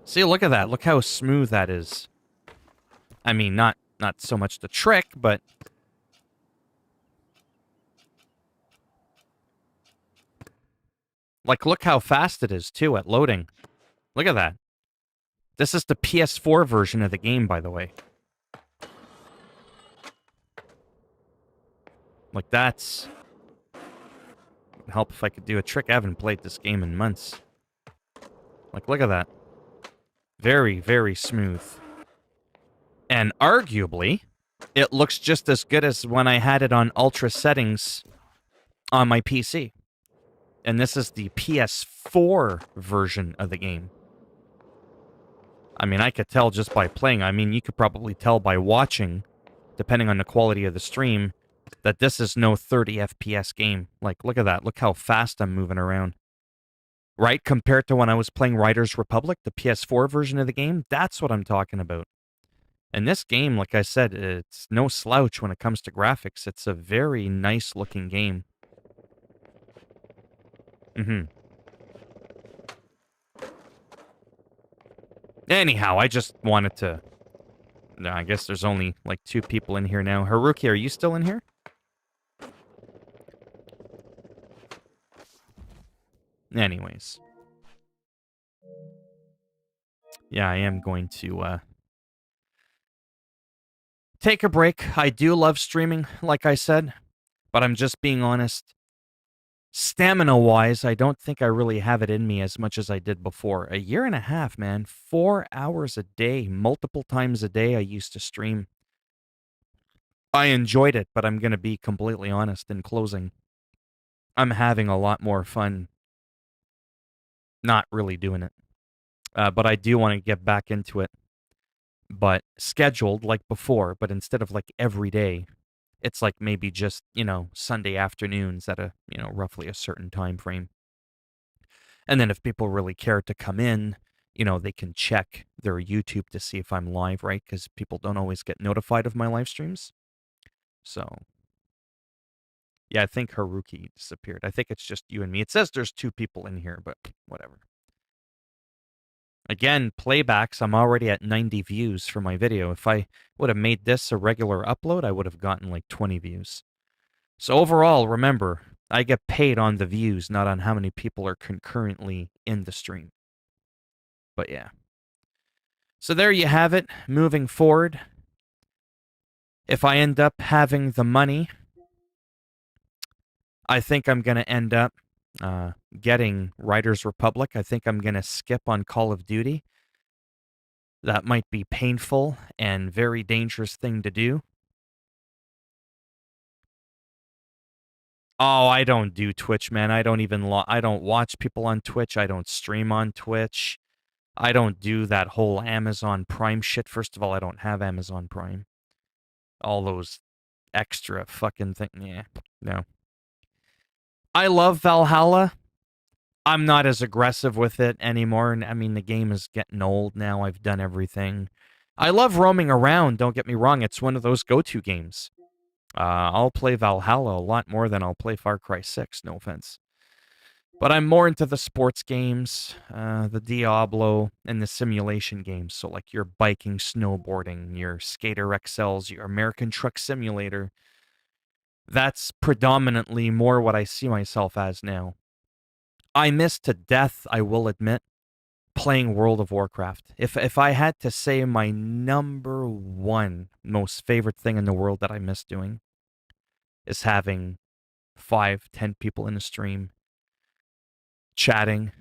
See, look at that. Look how smooth that is. I mean, not so much the trick, but... Like, look how fast it is, too, at loading. Look at that. This is the PS4 version of the game, by the way. Like, that's... It would help if I could do a trick. I haven't played this game in months. Like, look at that. Very, very smooth. And arguably, it looks just as good as when I had it on ultra settings on my PC. And this is the PS4 version of the game. I mean, I could tell just by playing. I mean, you could probably tell by watching, depending on the quality of the stream, that this is no 30 FPS game. Like, look at that. Look how fast I'm moving around. Right? Compared to when I was playing Riders Republic, the PS4 version of the game, that's what I'm talking about. And this game, like I said, it's no slouch when it comes to graphics. It's a very nice-looking game. Anyhow, I just wanted to... I guess there's only, like, 2 people in here now. Haruki, are you still in here? Anyways. Yeah, I am going to, take a break. I do love streaming, like I said. But I'm just being honest. Stamina-wise, I don't think I really have it in me as much as I did before. A year and a half, man. 4 hours a day, multiple times a day I used to stream. I enjoyed it, but I'm going to be completely honest in closing. I'm having a lot more fun not really doing it. But I do want to get back into it. But scheduled like before, but instead of like every day. It's like maybe just, Sunday afternoons at a, roughly a certain time frame. And then if people really care to come in, they can check their YouTube to see if I'm live, right? Because people don't always get notified of my live streams. So, yeah, I think Haruki disappeared. I think it's just you and me. It says there's 2 people in here, but whatever. Again, playbacks, I'm already at 90 views for my video. If I would have made this a regular upload, I would have gotten like 20 views. So overall, remember, I get paid on the views, not on how many people are concurrently in the stream. But yeah. So there you have it. Moving forward, if I end up having the money, I think I'm going to end up getting Riders Republic. I think I'm going to skip on Call of Duty. That might be painful and very dangerous thing to do. Oh, I don't do Twitch, man. I don't even I don't watch people on Twitch. I don't stream on Twitch. I don't do that whole Amazon Prime shit. First of all, I don't have Amazon Prime. All those extra fucking things. Yeah, no. I love Valhalla. I'm not as aggressive with it anymore. I mean, the game is getting old now. I've done everything. I love roaming around, don't get me wrong. It's one of those go-to games. I'll play Valhalla a lot more than I'll play Far Cry 6, no offense. But I'm more into the sports games, the Diablo, and the simulation games. So like your biking, snowboarding, your Skater XLs, your American Truck Simulator. That's predominantly more what I see myself as now. I miss to death, I will admit, playing World of Warcraft. If I had to say my number one most favorite thing in the world that I miss doing is having 5-10 people in a stream, chatting,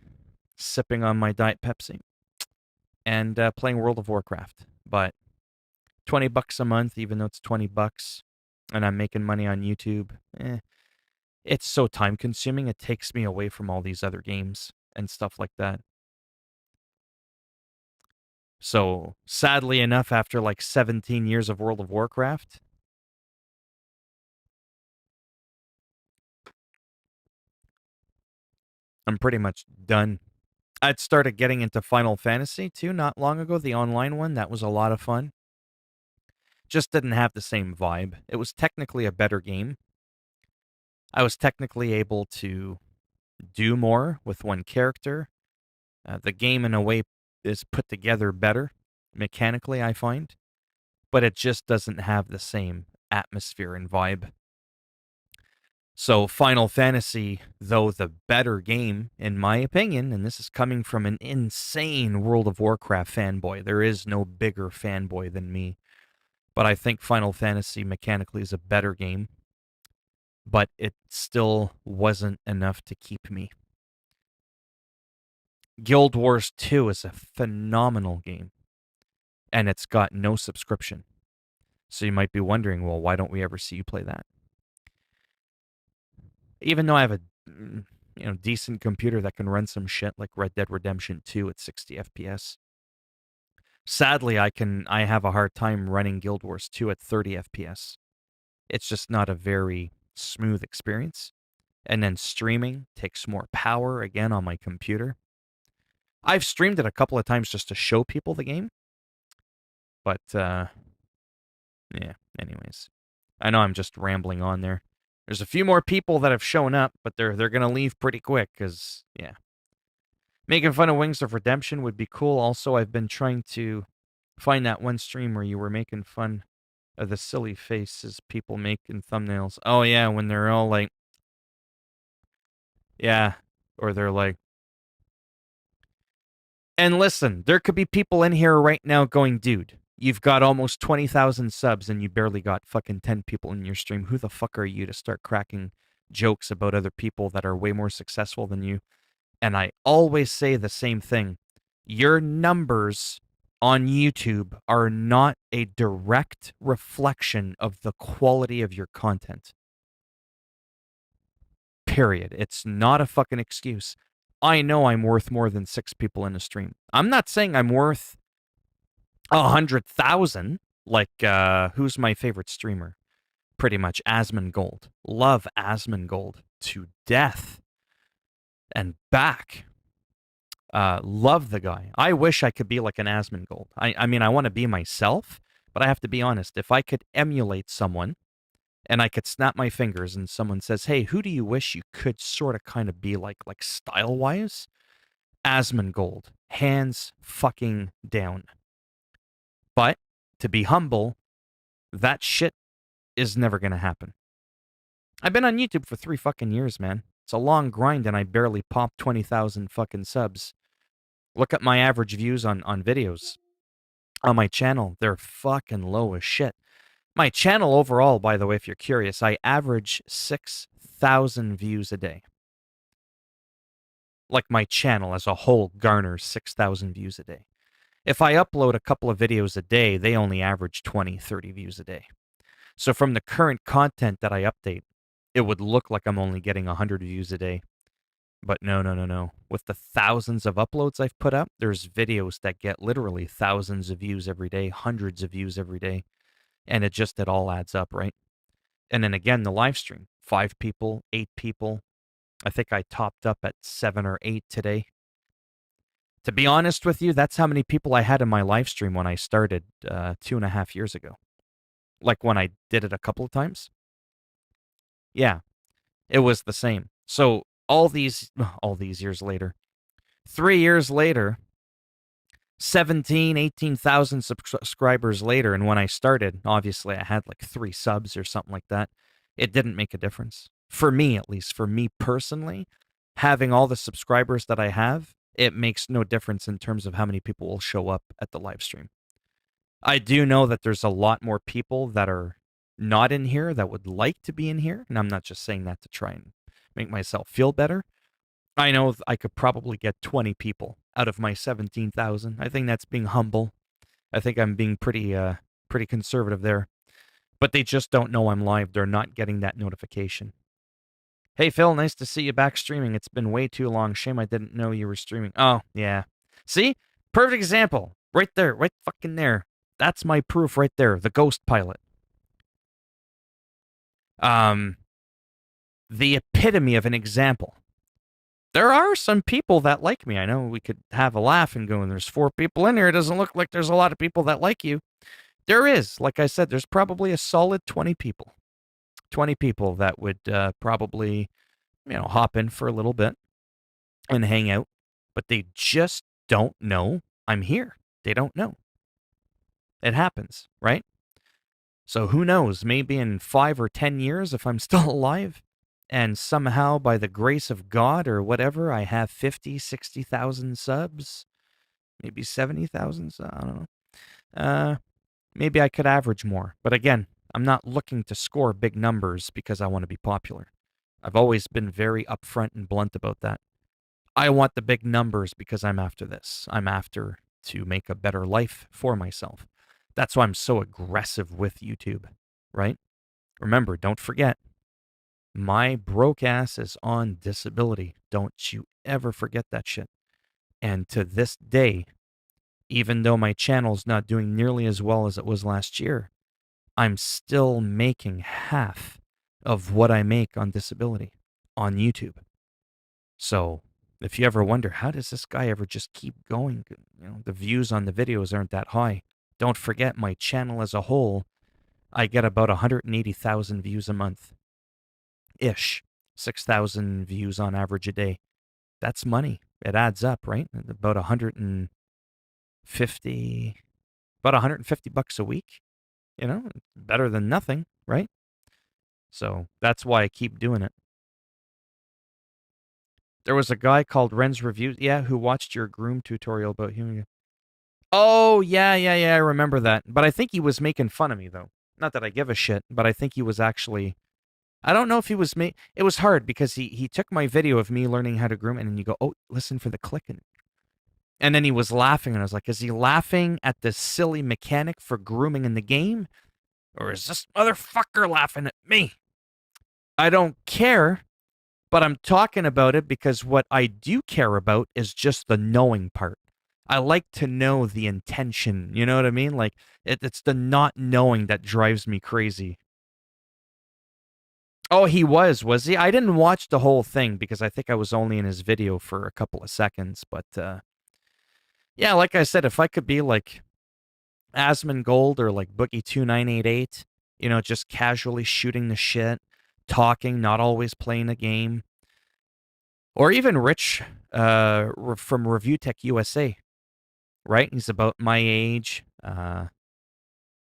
sipping on my Diet Pepsi, and playing World of Warcraft. But $20 a month, even though it's $20, and I'm making money on YouTube, it's so time consuming. It takes me away from all these other games and stuff like that. So, sadly enough, after like 17 years of World of Warcraft, I'm pretty much done. I'd started getting into Final Fantasy too not long ago, the online one. That was a lot of fun. Just didn't have the same vibe. It was technically a better game. I was technically able to do more with one character. The game, in a way, is put together better mechanically, I find. But it just doesn't have the same atmosphere and vibe. So Final Fantasy, though the better game, in my opinion, and this is coming from an insane World of Warcraft fanboy. There is no bigger fanboy than me. But I think Final Fantasy mechanically is a better game. But it still wasn't enough to keep me. Guild Wars 2 is a phenomenal game. And it's got no subscription. So you might be wondering, well, why don't we ever see you play that? Even though I have a decent computer that can run some shit like Red Dead Redemption 2 at 60 FPS. Sadly, I have a hard time running Guild Wars 2 at 30 FPS. It's just not a very smooth experience. And then streaming takes more power again on my computer. I've streamed it a couple of times just to show people the game. But yeah, anyways. I know I'm just rambling on there. There's a few more people that have shown up, but they're going to leave pretty quick because, yeah. Making fun of Wings of Redemption would be cool. Also, I've been trying to find that one stream where you were making fun of the silly faces people make in thumbnails. Oh, yeah, when they're all like, yeah, or they're like, and listen, there could be people in here right now going, dude, you've got almost 20,000 subs and you barely got fucking 10 people in your stream. Who the fuck are you to start cracking jokes about other people that are way more successful than you? And I always say the same thing. Your numbers on YouTube are not a direct reflection of the quality of your content. Period. It's not a fucking excuse. I know I'm worth more than 6 people in a stream. I'm not saying I'm worth 100,000. Like, who's my favorite streamer? Pretty much Asmongold. Love Asmongold to death and back. Love the guy. I wish I could be like an Asmongold. I mean, I want to be myself, but I have to be honest. If I could emulate someone and I could snap my fingers and someone says, hey, who do you wish you could sort of kind of be like style-wise? Asmongold. Hands fucking down. But to be humble, that shit is never going to happen. I've been on YouTube for 3 fucking years, man. It's a long grind and I barely popped 20,000 fucking subs. Look at my average views on videos. On my channel, they're fucking low as shit. My channel overall, by the way, if you're curious, I average 6,000 views a day. Like my channel as a whole garners 6,000 views a day. If I upload a couple of videos a day, they only average 20, 30 views a day. So from the current content that I update, it would look like I'm only getting 100 views a day. But no. With the thousands of uploads I've put up, there's videos that get literally thousands of views every day, hundreds of views every day. And it all adds up, right? And then again, the live stream, 5 people, 8 people. I think I topped up at 7 or 8 today. To be honest with you, that's how many people I had in my live stream when I started 2.5 years ago. Like when I did it a couple of times. Yeah, it was the same. So all these years later, 3 years later, 18,000 subscribers later, and when I started, obviously I had like 3 subs or something like that. It didn't make a difference. For me, at least, for me personally, having all the subscribers that I have, it makes no difference in terms of how many people will show up at the live stream. I do know that there's a lot more people that are not in here that would like to be in here, and I'm not just saying that to try and make myself feel better. I know I could probably get 20 people out of my 17,000. I think that's being humble. I think I'm being pretty conservative there. But they just don't know I'm live. They're not getting that notification. Hey, Phil, nice to see you back streaming. It's been way too long. Shame I didn't know you were streaming. Oh, yeah. See? Perfect example. Right there. Right fucking there. That's my proof right there. The ghost pilot. The epitome of an example. There are some people that like me. I know we could have a laugh and go, and there's 4 people in here. It doesn't look like there's a lot of people that like you. There is. Like I said, there's probably a solid 20 people. 20 people that would probably, hop in for a little bit and hang out. But they just don't know I'm here. They don't know. It happens, right? So who knows? Maybe in 5 or 10 years, if I'm still alive, and somehow by the grace of God or whatever, I have 50, 60,000 subs, maybe 70,000, I don't know. Maybe I could average more. But again, I'm not looking to score big numbers because I want to be popular. I've always been very upfront and blunt about that. I want the big numbers because I'm after this. I'm after to make a better life for myself. That's why I'm so aggressive with YouTube, right? Remember, don't forget, my broke ass is on disability. Don't you ever forget that shit. And to this day, even though my channel's not doing nearly as well as it was last year, I'm still making half of what I make on disability on YouTube. So if you ever wonder, how does this guy ever just keep going? The views on the videos aren't that high. Don't forget, my channel as a whole, I get about 180,000 views a month. Ish. 6,000 views on average a day. That's money. It adds up, right? About 150 bucks a week. Better than nothing, right? So that's why I keep doing it. There was a guy called Ren's Reviews, who watched your groom tutorial about human. Oh, yeah, I remember that. But I think he was making fun of me, though. Not that I give a shit, but I think he was actually... I don't know if he was... It was hard because he took my video of me learning how to groom, and then you go, oh, listen for the clicking. And then he was laughing, and I was like, is he laughing at this silly mechanic for grooming in the game? Or is this motherfucker laughing at me? I don't care, but I'm talking about it because what I do care about is just the knowing part. I like to know the intention, you know what I mean? Like, it's the not knowing that drives me crazy. Oh, he was he? I didn't watch the whole thing because I think I was only in his video for a couple of seconds, but yeah, like I said, if I could be like Asmongold or like Boogie2988 You know, just casually shooting the shit, talking, not always playing a game. Or even Rich from Review Tech USA, right? He's about my age.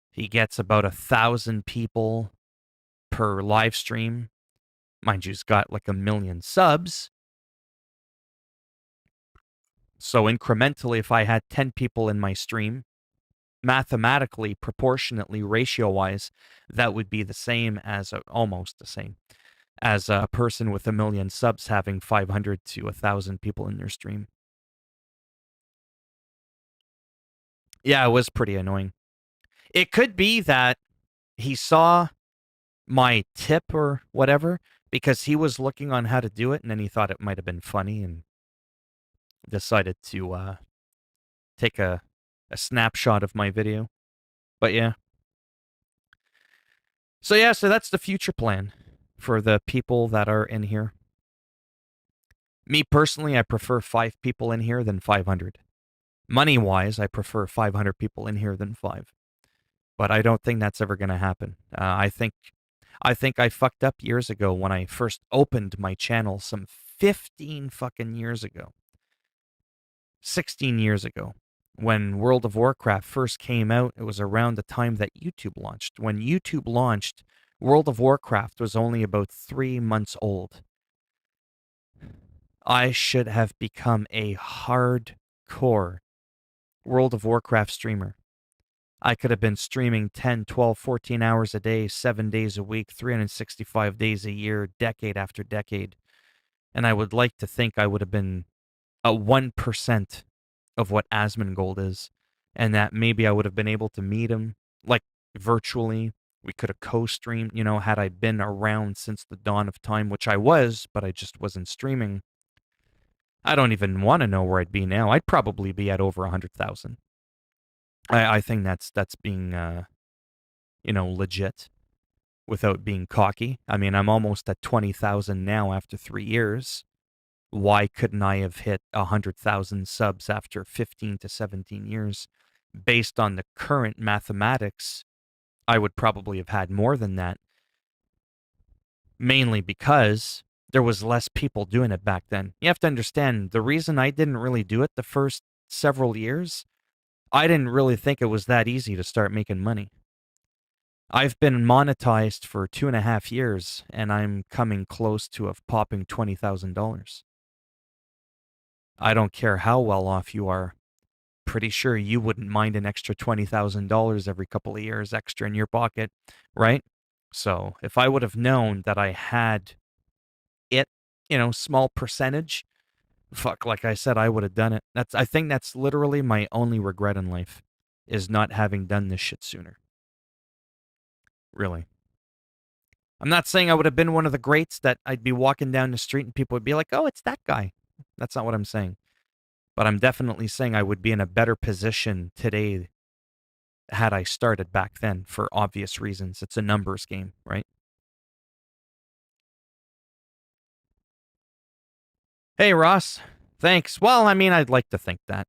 He gets about 1,000 people per live stream. Mind you, he's got like 1 million subs. So incrementally, if I had 10 people in my stream, mathematically, proportionately, ratio-wise, that would be the same as, almost the same, as a person with 1 million subs having 500 to 1,000 people in their stream. Yeah, it was pretty annoying. It could be that he saw my tip or whatever because he was looking on how to do it, and then he thought it might have been funny and decided to take a snapshot of my video. But yeah. So yeah, so that's the future plan for the people that are in here. Me personally, I prefer 5 people in here than 500. Money-wise, I prefer 500 people in here than 5. But I don't think that's ever going to happen. I think I fucked up years ago when I first opened my channel some 15 fucking years ago. 16 years ago. When World of Warcraft first came out, it was around the time that YouTube launched. When YouTube launched, World of Warcraft was only about 3 months old. I should have become a hardcore World of Warcraft streamer. I could have been streaming 10, 12, 14 hours a day, 7 days a week, 365 days a year, decade after decade. And I would like to think I would have been a 1% of what Asmongold is. And that maybe I would have been able to meet him, like virtually. We could have co-streamed, you know, had I been around since the dawn of time, which I was, but I just wasn't streaming. I don't even want to know where I'd be now. I'd probably be at over 100,000. I think that's being, legit without being cocky. I mean, I'm almost at 20,000 now after 3 years. Why couldn't I have hit 100,000 subs after 15 to 17 years? Based on the current mathematics, I would probably have had more than that. Mainly because there was less people doing it back then. You have to understand, the reason I didn't really do it the first several years, I didn't really think it was that easy to start making money. I've been monetized for 2.5 years, and I'm coming close to popping $20,000. I don't care how well off you are. Pretty sure you wouldn't mind an extra $20,000 every couple of years extra in your pocket, right? So if I would have known that I had it, small percentage, fuck, like I said, I would have done it. I think that's literally my only regret in life, is not having done this shit sooner. Really. I'm not saying I would have been one of the greats that I'd be walking down the street and people would be like, oh, it's that guy. That's not what I'm saying. But I'm definitely saying I would be in a better position today had I started back then, for obvious reasons. It's a numbers game, right? Hey, Ross. Thanks. Well, I mean, I'd like to think that,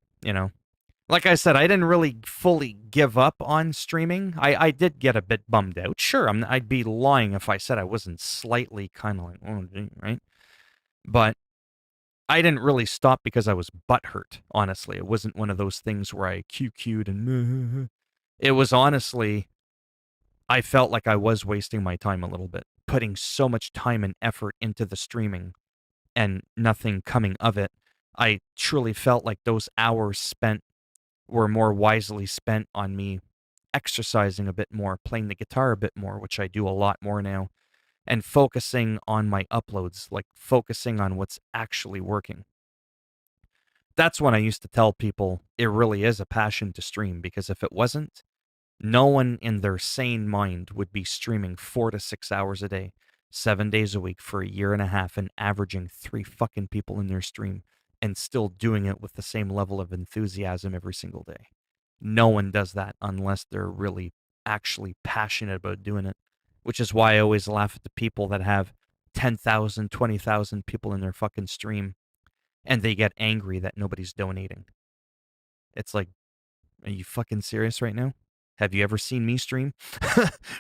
Like I said, I didn't really fully give up on streaming. I did get a bit bummed out. Sure, I'd be lying if I said I wasn't slightly kind of like, oh, gee, right? But I didn't really stop because I was butthurt, honestly. It wasn't one of those things where I QQ'd and... It was honestly, I felt like I was wasting my time a little bit, putting so much time and effort into the streaming and nothing coming of it. I truly felt like those hours spent were more wisely spent on me exercising a bit more, playing the guitar a bit more, which I do a lot more now, and focusing on my uploads, like focusing on what's actually working. That's when I used to tell people it really is a passion to stream, because if it wasn't, no one in their sane mind would be streaming 4 to 6 hours a day, 7 days a week for a year and a half and averaging 3 fucking people in their stream and still doing it with the same level of enthusiasm every single day. No one does that unless they're really actually passionate about doing it, which is why I always laugh at the people that have 10,000, 20,000 people in their fucking stream and they get angry that nobody's donating. It's like, are you fucking serious right now? Have you ever seen me stream?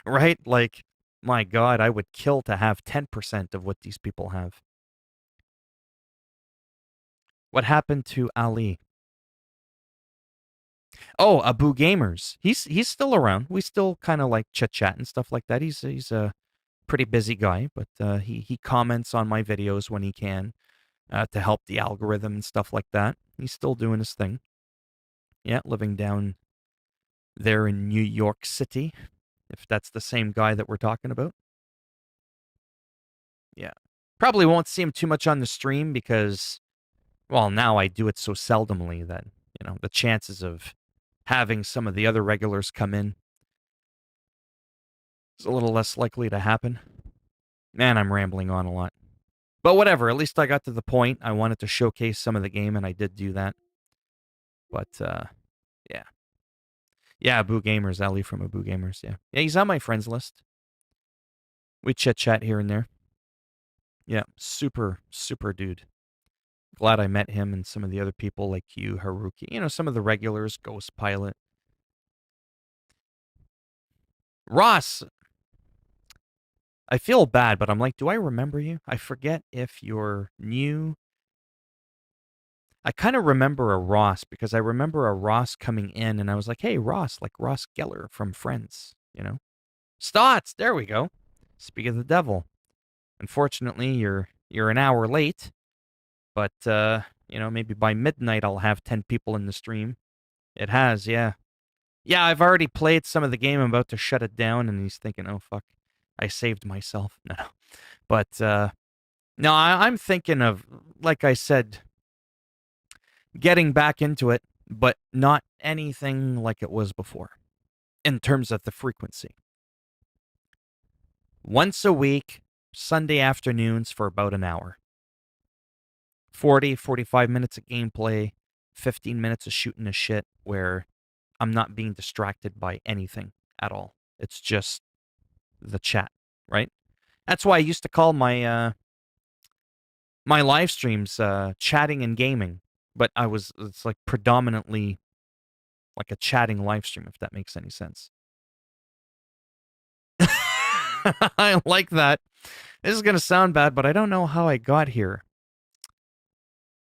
Right? Like, my God, I would kill to have 10% of what these people have. What happened to Ali? Oh, Abu Gamers. He's still around. We still kind of like chit chat and stuff like that. He's a pretty busy guy, but he comments on my videos when he can to help the algorithm and stuff like that. He's still doing his thing. Yeah, living down there in New York City, if that's the same guy that we're talking about. Yeah. Probably won't see him too much on the stream because, well, now I do it so seldomly that, the chances of having some of the other regulars come in is a little less likely to happen. Man, I'm rambling on a lot. But whatever, at least I got to the point. I wanted to showcase some of the game, and I did do that. But, yeah. Yeah, Abu Gamers, Ali from Abu Gamers, yeah. Yeah, he's on my friends list. We chit-chat here and there. Yeah, super, super dude. Glad I met him and some of the other people like you, Haruki. Some of the regulars, Ghost Pilot. Ross! I feel bad, but I'm like, do I remember you? I forget if you're new. I kind of remember a Ross because I remember a Ross coming in and I was like, hey, Ross, like Ross Geller from Friends, Stotts, there we go. Speak of the devil. Unfortunately, you're an hour late, but maybe by midnight I'll have 10 people in the stream. It has, yeah. Yeah, I've already played some of the game. I'm about to shut it down, and he's thinking, oh, fuck, I saved myself. No. But, no, I'm thinking of, like I said, getting back into it, but not anything like it was before in terms of the frequency. Once a week, Sunday afternoons for about an hour. 40, 45 minutes of gameplay, 15 minutes of shooting the shit where I'm not being distracted by anything at all. It's just the chat, right? That's why I used to call my my live streams chatting and gaming, but it's like predominantly like a chatting live stream, if that makes any sense. I like that. This is going to sound bad, but I don't know how I got here.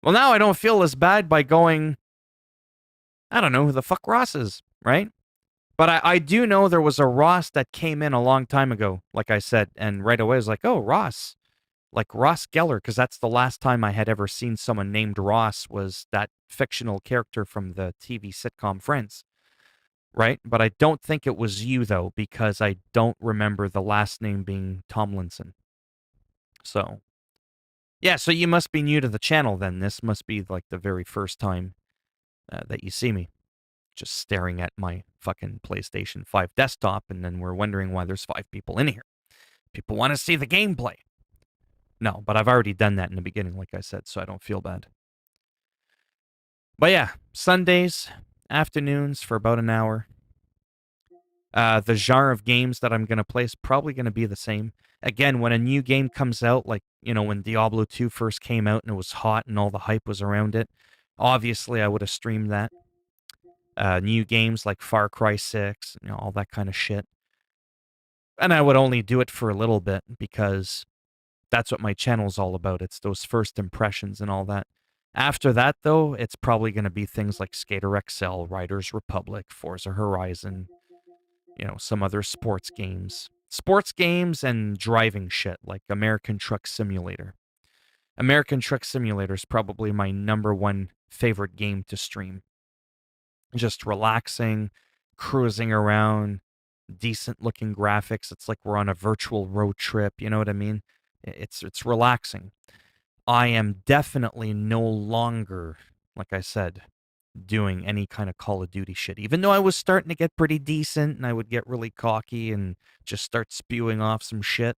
Well, now I don't feel as bad by going, I don't know who the fuck Ross is, right? But I do know there was a Ross that came in a long time ago, like I said, and right away I was like, oh, Ross. Like Ross Geller, because that's the last time I had ever seen someone named Ross was that fictional character from the TV sitcom Friends, right? But I don't think it was you, though, because I don't remember the last name being Tomlinson. So, yeah, so you must be new to the channel then. This must be like the very first time that you see me. Just staring at my fucking PlayStation 5 desktop, and then we're wondering why there's 5 people in here. People want to see the gameplay. No, but I've already done that in the beginning, like I said, so I don't feel bad. But yeah, Sundays, afternoons for about an hour. The genre of games that I'm going to play is probably going to be the same. Again, when a new game comes out, like, when Diablo 2 first came out and it was hot and all the hype was around it, obviously I would have streamed that. New games like Far Cry 6, all that kind of shit. And I would only do it for a little bit because that's what my channel's all about. It's those first impressions and all that. After that, though, it's probably going to be things like Skater XL, Riders Republic, Forza Horizon, some other sports games. Sports games and driving shit, like American Truck Simulator. American Truck Simulator is probably my number one favorite game to stream. Just relaxing, cruising around, decent looking graphics. It's like we're on a virtual road trip, you know what I mean? It's relaxing. I am definitely no longer, like I said, doing any kind of Call of Duty shit. Even though I was starting to get pretty decent and I would get really cocky and just start spewing off some shit.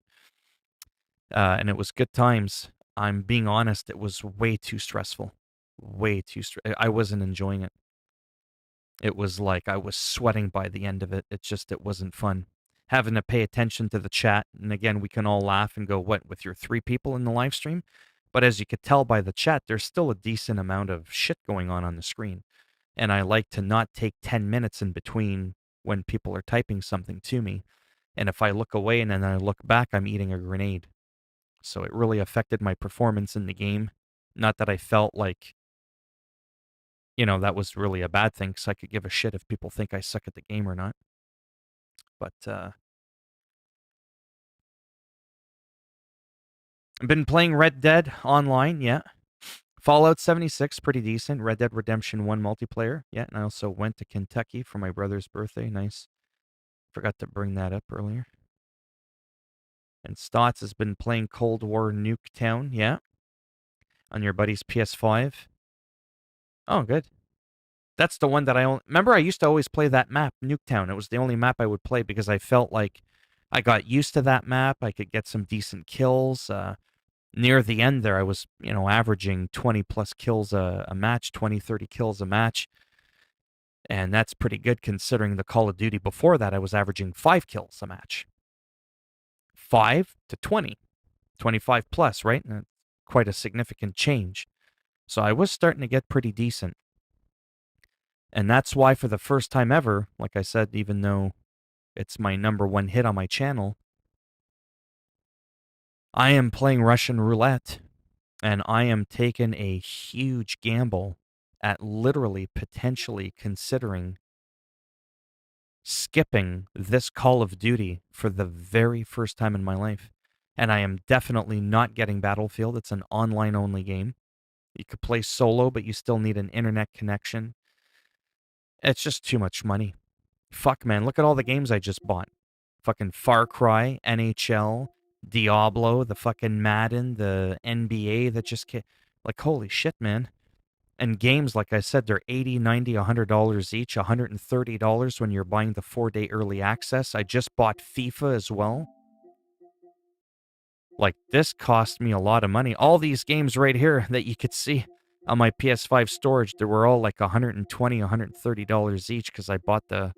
And it was good times. I'm being honest, it was way too stressful. Way too I wasn't enjoying it. It was like I was sweating by the end of it. It wasn't fun. Having to pay attention to the chat. And again, we can all laugh and go, what, with your 3 people in the live stream? But as you could tell by the chat, there's still a decent amount of shit going on the screen. And I like to not take 10 minutes in between when people are typing something to me. And if I look away and then I look back, I'm eating a grenade. So it really affected my performance in the game. Not that I felt like, that was really a bad thing, because I could give a shit if people think I suck at the game or not. But I've been playing Red Dead online, yeah. Fallout 76, pretty decent. Red Dead Redemption 1 multiplayer, yeah. And I also went to Kentucky for my brother's birthday, nice. Forgot to bring that up earlier. And Stotts has been playing Cold War Nuketown, yeah. On your buddy's PS5. Oh, good. That's the one that remember I used to always play that map, Nuketown. It was the only map I would play because I felt like I got used to that map. I could get some decent kills. Near the end there, I was, averaging 20 plus kills a match, 20, 30 kills a match. And that's pretty good considering the Call of Duty before that, I was averaging 5 kills a match. 5 to 20, 25 plus, right? And quite a significant change. So I was starting to get pretty decent. And that's why for the first time ever, like I said, even though it's my number 1 hit on my channel, I am playing Russian roulette, and I am taking a huge gamble at literally potentially considering skipping this Call of Duty for the very first time in my life. And I am definitely not getting Battlefield. It's an online-only game. You could play solo, but you still need an internet connection. It's just too much money. Fuck, man. Look at all the games I just bought. Fucking Far Cry, NHL, Diablo, the fucking Madden, the NBA that just came. Like, holy shit, man. And games, like I said, they're $80, $90, $100 each, $130 when you're buying the 4-day early access. I just bought FIFA as well. Like, this cost me a lot of money. All these games right here that you could see on my PS5 storage, they were all like $120, $130 each because I bought the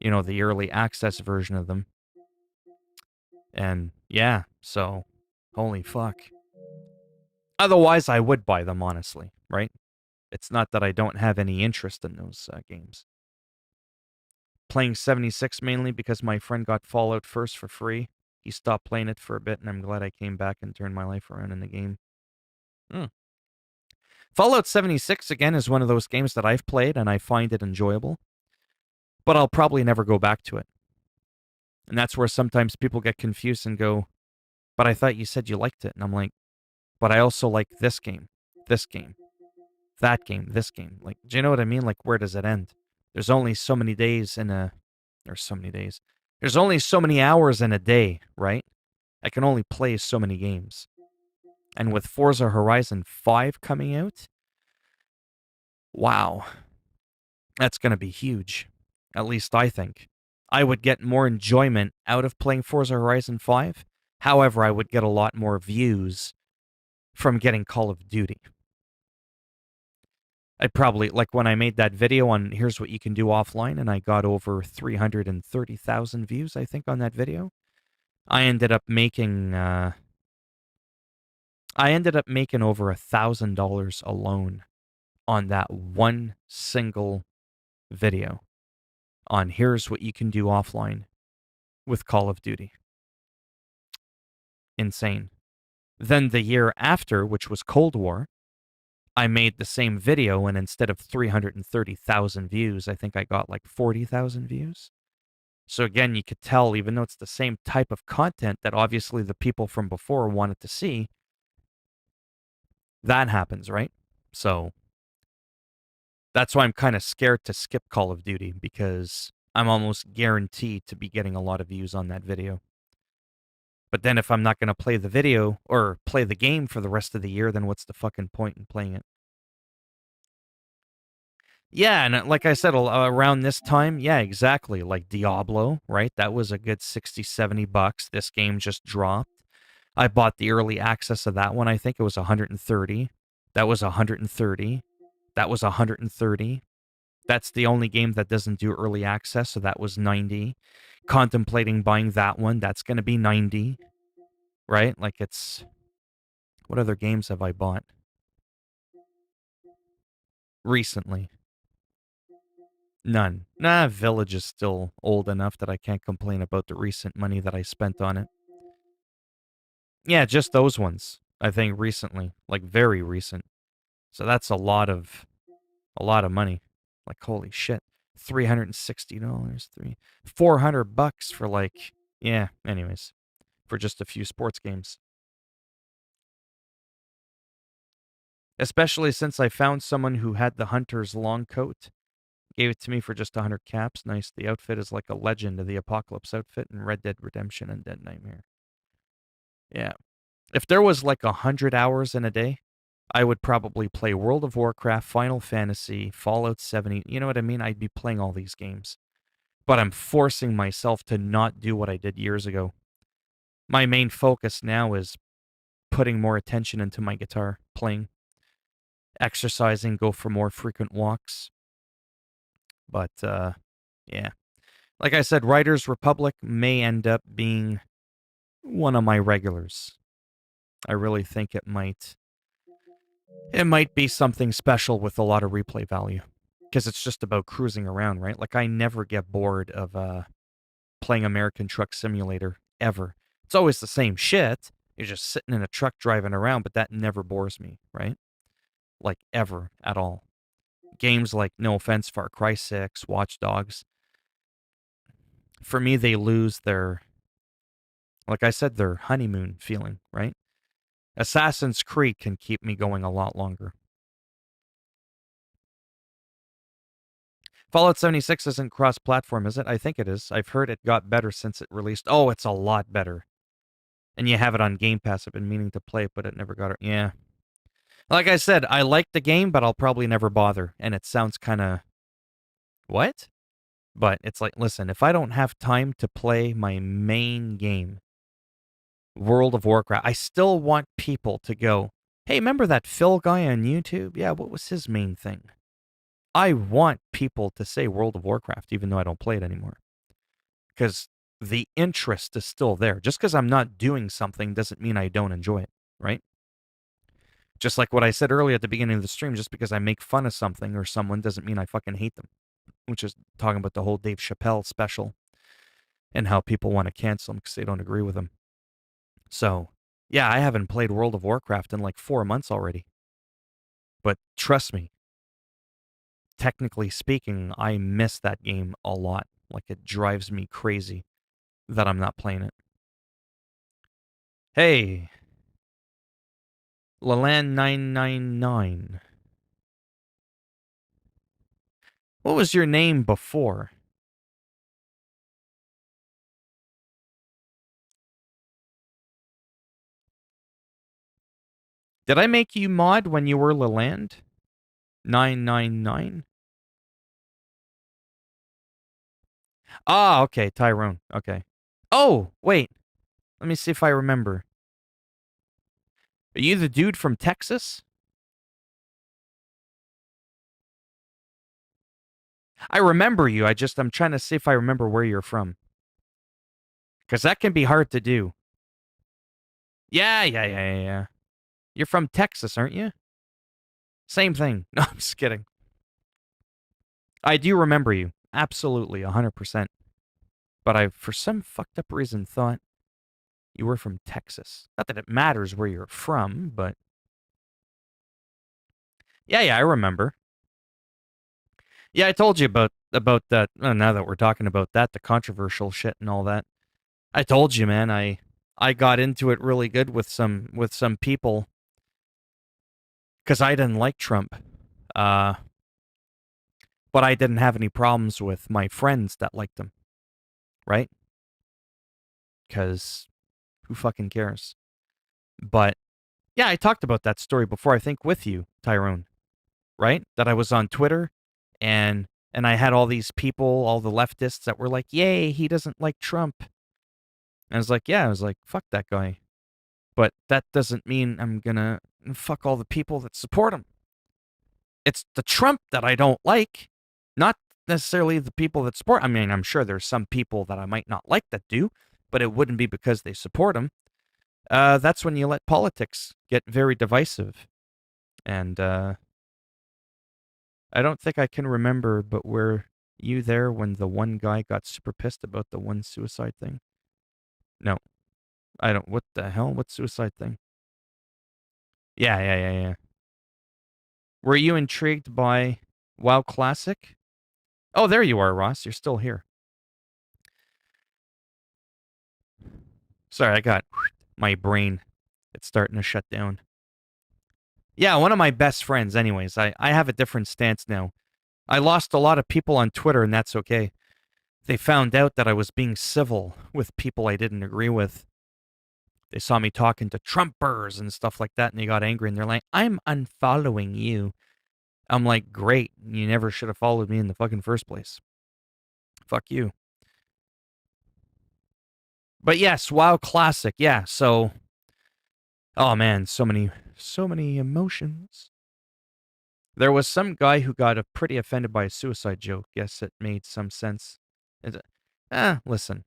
early access version of them. And yeah, so holy fuck. Otherwise, I would buy them, honestly, right? It's not that I don't have any interest in those games. Playing 76 mainly because my friend got Fallout first for free. He stopped playing it for a bit, and I'm glad I came back and turned my life around in the game. Fallout 76, again, is one of those games that I've played, and I find it enjoyable. But I'll probably never go back to it. And that's where sometimes people get confused and go, but I thought you said you liked it. And I'm like, but I also like this game, that game, this game. Like, do you know what I mean? Like, where does it end? There's only so many days in a... There's so many days. There's only so many hours in a day, right? I can only play so many games. And with Forza Horizon 5 coming out, wow. That's going to be huge. At least I think. I would get more enjoyment out of playing Forza Horizon 5. However, I would get a lot more views from getting Call of Duty. I probably, like when I made that video on here's what you can do offline, and I got over 330,000 views, I think, on that video. I ended up making over $1,000 alone on that one single video on here's what you can do offline with Call of Duty. Insane. Then the year after, which was Cold War, I made the same video, and instead of 330,000 views, I think I got like 40,000 views. So again, you could tell, even though it's the same type of content that obviously the people from before wanted to see, that happens, right? So that's why I'm kind of scared to skip Call of Duty, because I'm almost guaranteed to be getting a lot of views on that video. But then if I'm not going to play the video or play the game for the rest of the year, then what's the fucking point in playing it? Yeah, and like I said, around this time, yeah, exactly. Like Diablo, right? That was a good 60, 70 bucks. This game just dropped. I bought the early access of that one. I think it was 130. That was 130. That was 130. That's the only game that doesn't do early access, so that was 90. Contemplating buying that one, that's going to be 90. Right? Like it's... What other games have I bought recently? None. Nah, Village is still old enough that I can't complain about the recent money that I spent on it. Yeah, just those ones. I think recently, like very recent. So that's a lot of money. Like holy shit. $360, 400 bucks for like, yeah, anyways, for just a few sports games. Especially since I found someone who had the Hunter's long coat. Gave it to me for just 100 caps. Nice. The outfit is like a Legend of the Apocalypse outfit in Red Dead Redemption and Dead Nightmare. Yeah. If there was like 100 hours in a day, I would probably play World of Warcraft, Final Fantasy, Fallout 70. You know what I mean? I'd be playing all these games. But I'm forcing myself to not do what I did years ago. My main focus now is putting more attention into my guitar, playing, exercising, go for more frequent walks. But, yeah. Like I said, Writers Republic may end up being one of my regulars. I really think it might be something special with a lot of replay value. Because it's just about cruising around, right? Like, I never get bored of playing American Truck Simulator, ever. It's always the same shit. You're just sitting in a truck driving around, but that never bores me, right? Like, ever, at all. Games like, no offense, Far Cry 6, Watch Dogs, for me, they lose their, like I said, their honeymoon feeling, right? Assassin's Creed can keep me going a lot longer. Fallout 76 isn't cross-platform, is it? I think it is. I've heard it got better since it released. Oh, it's a lot better. And you have it on Game Pass. I've been meaning to play it, but it never got it. Yeah. Like I said, I like the game, but I'll probably never bother. And it sounds kind of... What? But it's like, listen, if I don't have time to play my main game, World of Warcraft, I still want people to go, hey, remember that Phil guy on YouTube? Yeah, what was his main thing? I want people to say World of Warcraft, even though I don't play it anymore. Because the interest is still there. Just because I'm not doing something doesn't mean I don't enjoy it, right? Just like what I said earlier at the beginning of the stream, just because I make fun of something or someone doesn't mean I fucking hate them. Which is talking about the whole Dave Chappelle special and how people want to cancel him because they don't agree with him. So, yeah, I haven't played World of Warcraft in like 4 months already. But trust me, technically speaking, I miss that game a lot. Like, it drives me crazy that I'm not playing it. Hey, Lalan999. What was your name before? Did I make you mod when you were Laland? 999? Ah, okay, Tyrone. Okay. Oh, wait. Let me see if I remember. Are you the dude from Texas? I remember you. I'm trying to see if I remember where you're from. Because that can be hard to do. Yeah. You're from Texas, aren't you? Same thing. No, I'm just kidding. I do remember you. Absolutely, 100%. But I, for some fucked up reason, thought you were from Texas. Not that it matters where you're from, but... Yeah, I remember. Yeah, I told you about that. Now that we're talking about that, the controversial shit and all that. I told you, man, I got into it really good with some people because I didn't like Trump. But I didn't have any problems with my friends that liked him. Right? Because who fucking cares? But yeah, I talked about that story before, I think, with you, Tyrone. Right? That I was on Twitter and I had all these people, all the leftists that were like, yay, he doesn't like Trump. And I was like, yeah, fuck that guy. But that doesn't mean I'm gonna fuck all the people that support him. It's the Trump that I don't like, not necessarily the people that support. I mean, I'm sure there's some people that I might not like that do, but it wouldn't be because they support him. That's when you let politics get very divisive. And I don't think I can remember, but where you there when the one guy got super pissed about the one suicide thing? No. I don't. What the hell? What suicide thing? Yeah. Were you intrigued by WoW Classic? Oh, there you are, Ross. You're still here. Sorry, I got my brain. It's starting to shut down. Yeah, one of my best friends, anyways. I have a different stance now. I lost a lot of people on Twitter, and that's okay. They found out that I was being civil with people I didn't agree with. They saw me talking to Trumpers and stuff like that, and they got angry, and they're like, I'm unfollowing you. I'm like, great. You never should have followed me in the fucking first place. Fuck you. But yes, WoW Classic. Yeah, so... Oh, man, so many emotions. There was some guy who got pretty offended by a suicide joke. Yes, it made some sense. Listen.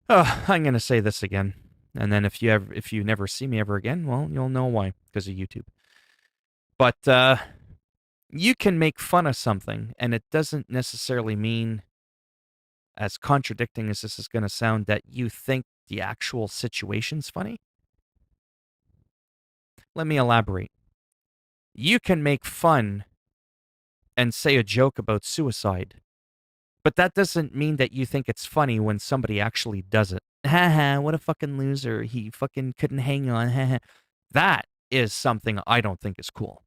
Oh, I'm going to say this again. And then if you never see me ever again, well, you'll know why, because of YouTube. But you can make fun of something, and it doesn't necessarily mean, as contradicting as this is going to sound, that you think the actual situation's funny. Let me elaborate. You can make fun and say a joke about suicide, but that doesn't mean that you think it's funny when somebody actually does it. Haha, what a fucking loser. He fucking couldn't hang on. Haha. That is something I don't think is cool.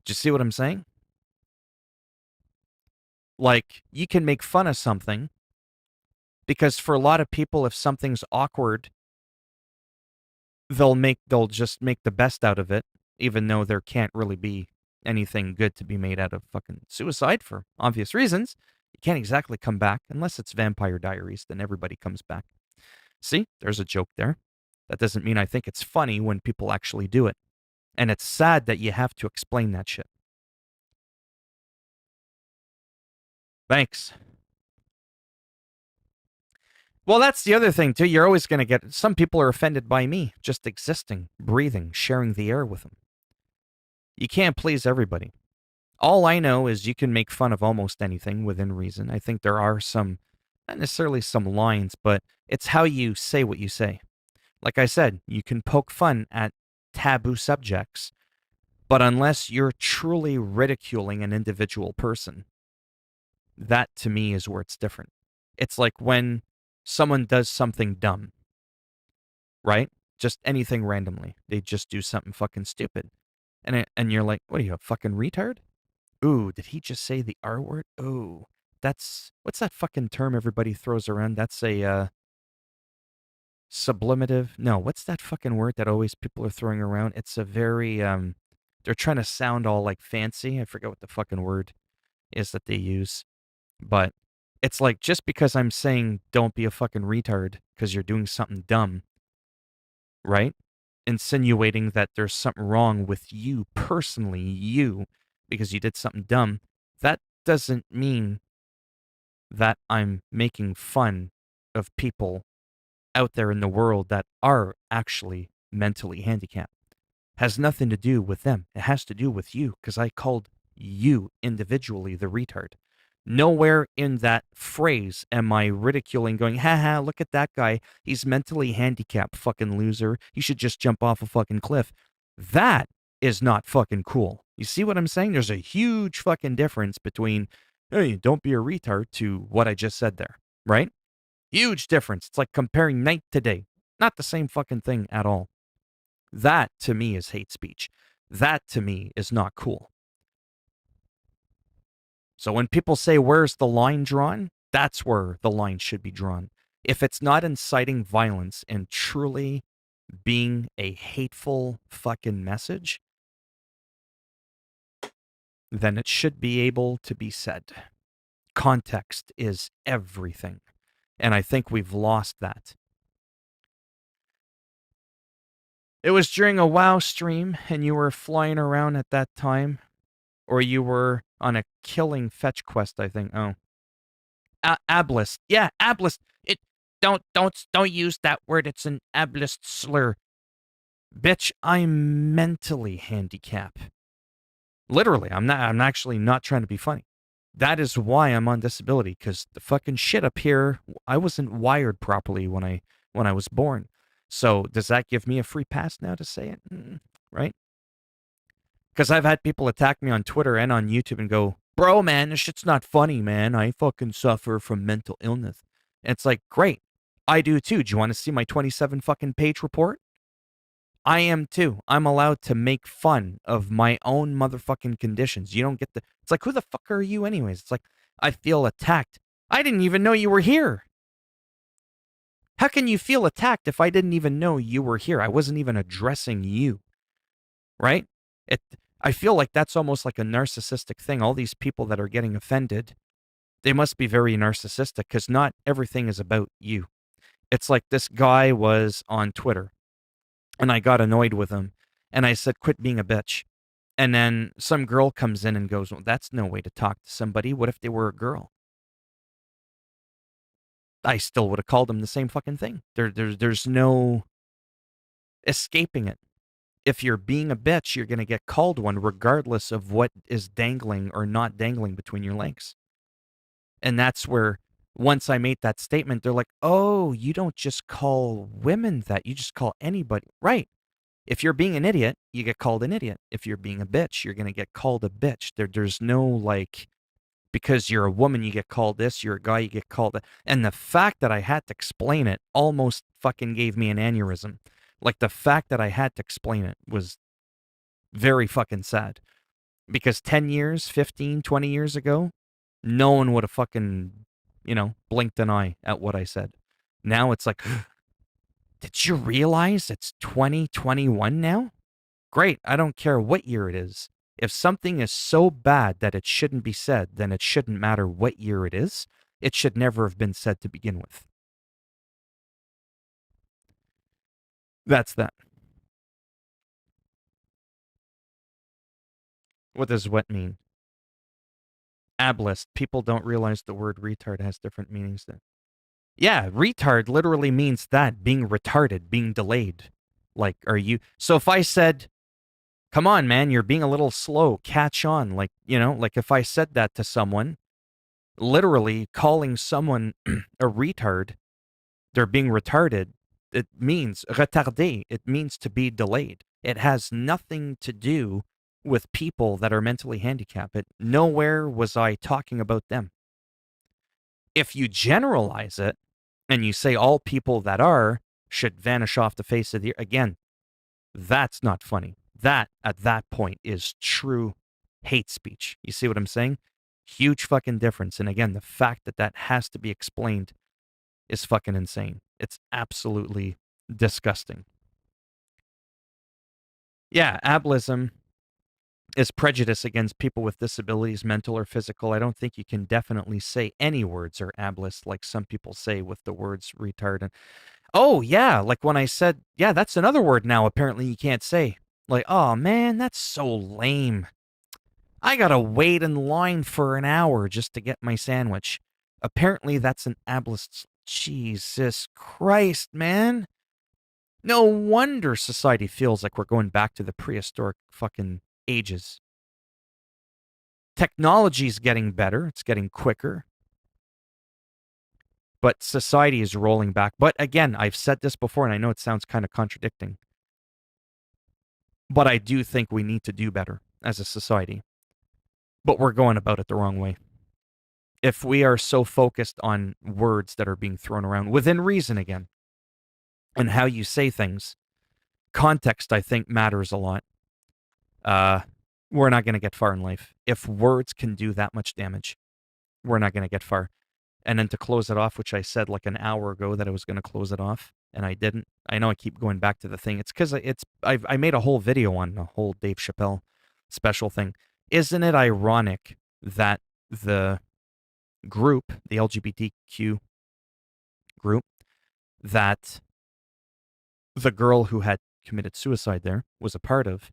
Do you see what I'm saying? Like, you can make fun of something because for a lot of people, if something's awkward, they'll just make the best out of it, even though there can't really be anything good to be made out of fucking suicide for obvious reasons. You can't exactly come back unless it's Vampire Diaries, then everybody comes back. See, there's a joke there. That doesn't mean I think it's funny when people actually do it. And it's sad that you have to explain that shit. Thanks. Well, that's the other thing, too. You're always going to get... Some people are offended by me just existing, breathing, sharing the air with them. You can't please everybody. All I know is you can make fun of almost anything within reason. I think there are some, not necessarily some lines, but it's how you say what you say. Like I said, you can poke fun at taboo subjects, but unless you're truly ridiculing an individual person, that to me is where it's different. It's like when someone does something dumb, right? Just anything randomly. They just do something fucking stupid. And you're like, what are you, a fucking retard? Ooh, did he just say the R word? Ooh, what's that fucking term everybody throws around? That's a, sublimative? No, what's that fucking word that always people are throwing around? It's a very, they're trying to sound all like fancy. I forget what the fucking word is that they use. But it's like, just because I'm saying don't be a fucking retard because you're doing something dumb, right? Insinuating that there's something wrong with you personally, you, because you did something dumb, that doesn't mean that I'm making fun of people out there in the world that are actually mentally handicapped. Has nothing to do with them. It has to do with you, because I called you individually the retard. Nowhere in that phrase am I ridiculing, going, haha, look at that guy. He's mentally handicapped, fucking loser. He should just jump off a fucking cliff. That is not fucking cool. You see what I'm saying? There's a huge fucking difference between, hey, don't be a retard, to what I just said there, right? Huge difference. It's like comparing night to day. Not the same fucking thing at all. That, to me, is hate speech. That, to me, is not cool. So when people say, where's the line drawn? That's where the line should be drawn. If it's not inciting violence and truly being a hateful fucking message, then it should be able to be said. Context is everything. And I think we've lost that. It was during a WoW stream and you were flying around at that time. Or you were on a killing fetch quest, I think. Oh. Ablist. Yeah, ablist. Don't use that word. It's an ablist slur. Bitch, I'm mentally handicapped. Literally, I'm actually not trying to be funny. That is why I'm on disability, because the fucking shit up here, I wasn't wired properly when I was born. So does that give me a free pass now to say it? Right? Because I've had people attack me on Twitter and on YouTube and go, bro, man, this shit's not funny, man. I fucking suffer from mental illness. And it's like, great. I do too. Do you want to see my 27 fucking page report? I am too. I'm allowed to make fun of my own motherfucking conditions. You don't get the. It's like, who the fuck are you, anyways? It's like, I feel attacked. I didn't even know you were here. How can you feel attacked if I didn't even know you were here? I wasn't even addressing you. Right? I feel like that's almost like a narcissistic thing. All these people that are getting offended, they must be very narcissistic because not everything is about you. It's like this guy was on Twitter and I got annoyed with him and I said, quit being a bitch. And then some girl comes in and goes, well, that's no way to talk to somebody. What if they were a girl? I still would have called them the same fucking thing. There's no escaping it. If you're being a bitch, you're going to get called one regardless of what is dangling or not dangling between your legs. And that's where, once I made that statement, they're like, oh, you don't just call women that, you just call anybody. Right. If you're being an idiot, you get called an idiot. If you're being a bitch, you're going to get called a bitch. There's no like, because you're a woman, you get called this, you're a guy, you get called that. And the fact that I had to explain it almost fucking gave me an aneurysm. Like, the fact that I had to explain it was very fucking sad. Because 10 years, 15, 20 years ago, no one would have fucking, blinked an eye at what I said. Now it's like, did you realize it's 2021 now? Great, I don't care what year it is. If something is so bad that it shouldn't be said, then it shouldn't matter what year it is. It should never have been said to begin with. That's that. What does what mean? Ableist. People don't realize the word retard has different meanings then. Yeah, retard literally means that, being retarded, being delayed. Like, are you... So if I said, come on, man, you're being a little slow, catch on. Like, like if I said that to someone, literally calling someone a retard, they're being retarded, it means retardé. It means to be delayed. It has nothing to do with people that are mentally handicapped. Nowhere was I talking about them. If you generalize it and you say all people that are should vanish off the face of the earth, again, that's not funny. That, at that point, is true hate speech. You see what I'm saying? Huge fucking difference. And again, the fact that that has to be explained is fucking insane. It's absolutely disgusting. Yeah, ableism is prejudice against people with disabilities, mental or physical. I don't think you can definitely say any words are ableist like some people say with the words retard. And oh, yeah, like when I said, yeah, that's another word now apparently you can't say. Like, oh, man, that's so lame. I gotta wait in line for an hour just to get my sandwich. Apparently that's an ableist. Jesus Christ, man. No wonder society feels like we're going back to the prehistoric fucking ages. Technology's getting better. It's getting quicker. But society is rolling back. But again, I've said this before, and I know it sounds kind of contradicting. But I do think we need to do better as a society. But we're going about it the wrong way. If we are so focused on words that are being thrown around, within reason again, and how you say things, context, I think, matters a lot. We're not going to get far in life. If words can do that much damage, we're not going to get far. And then to close it off, which I said like an hour ago that I was going to close it off, and I didn't. I know I keep going back to the thing. It's because I made a whole video on a whole Dave Chappelle special thing. Isn't it ironic that the group, the LGBTQ group, that the girl who had committed suicide there was a part of,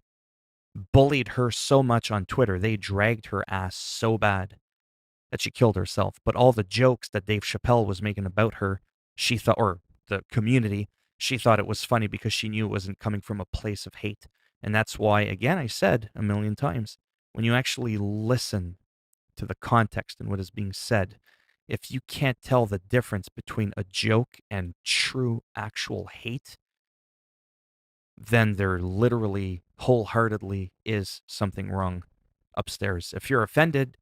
bullied her so much on Twitter, they dragged her ass so bad that she killed herself. But all the jokes that Dave Chappelle was making about her, she thought, or the community, she thought it was funny because she knew it wasn't coming from a place of hate. And that's why, again, I said a million times, when you actually listen to the context and what is being said, if you can't tell the difference between a joke and true actual hate, then there literally wholeheartedly is something wrong upstairs. If you're offended,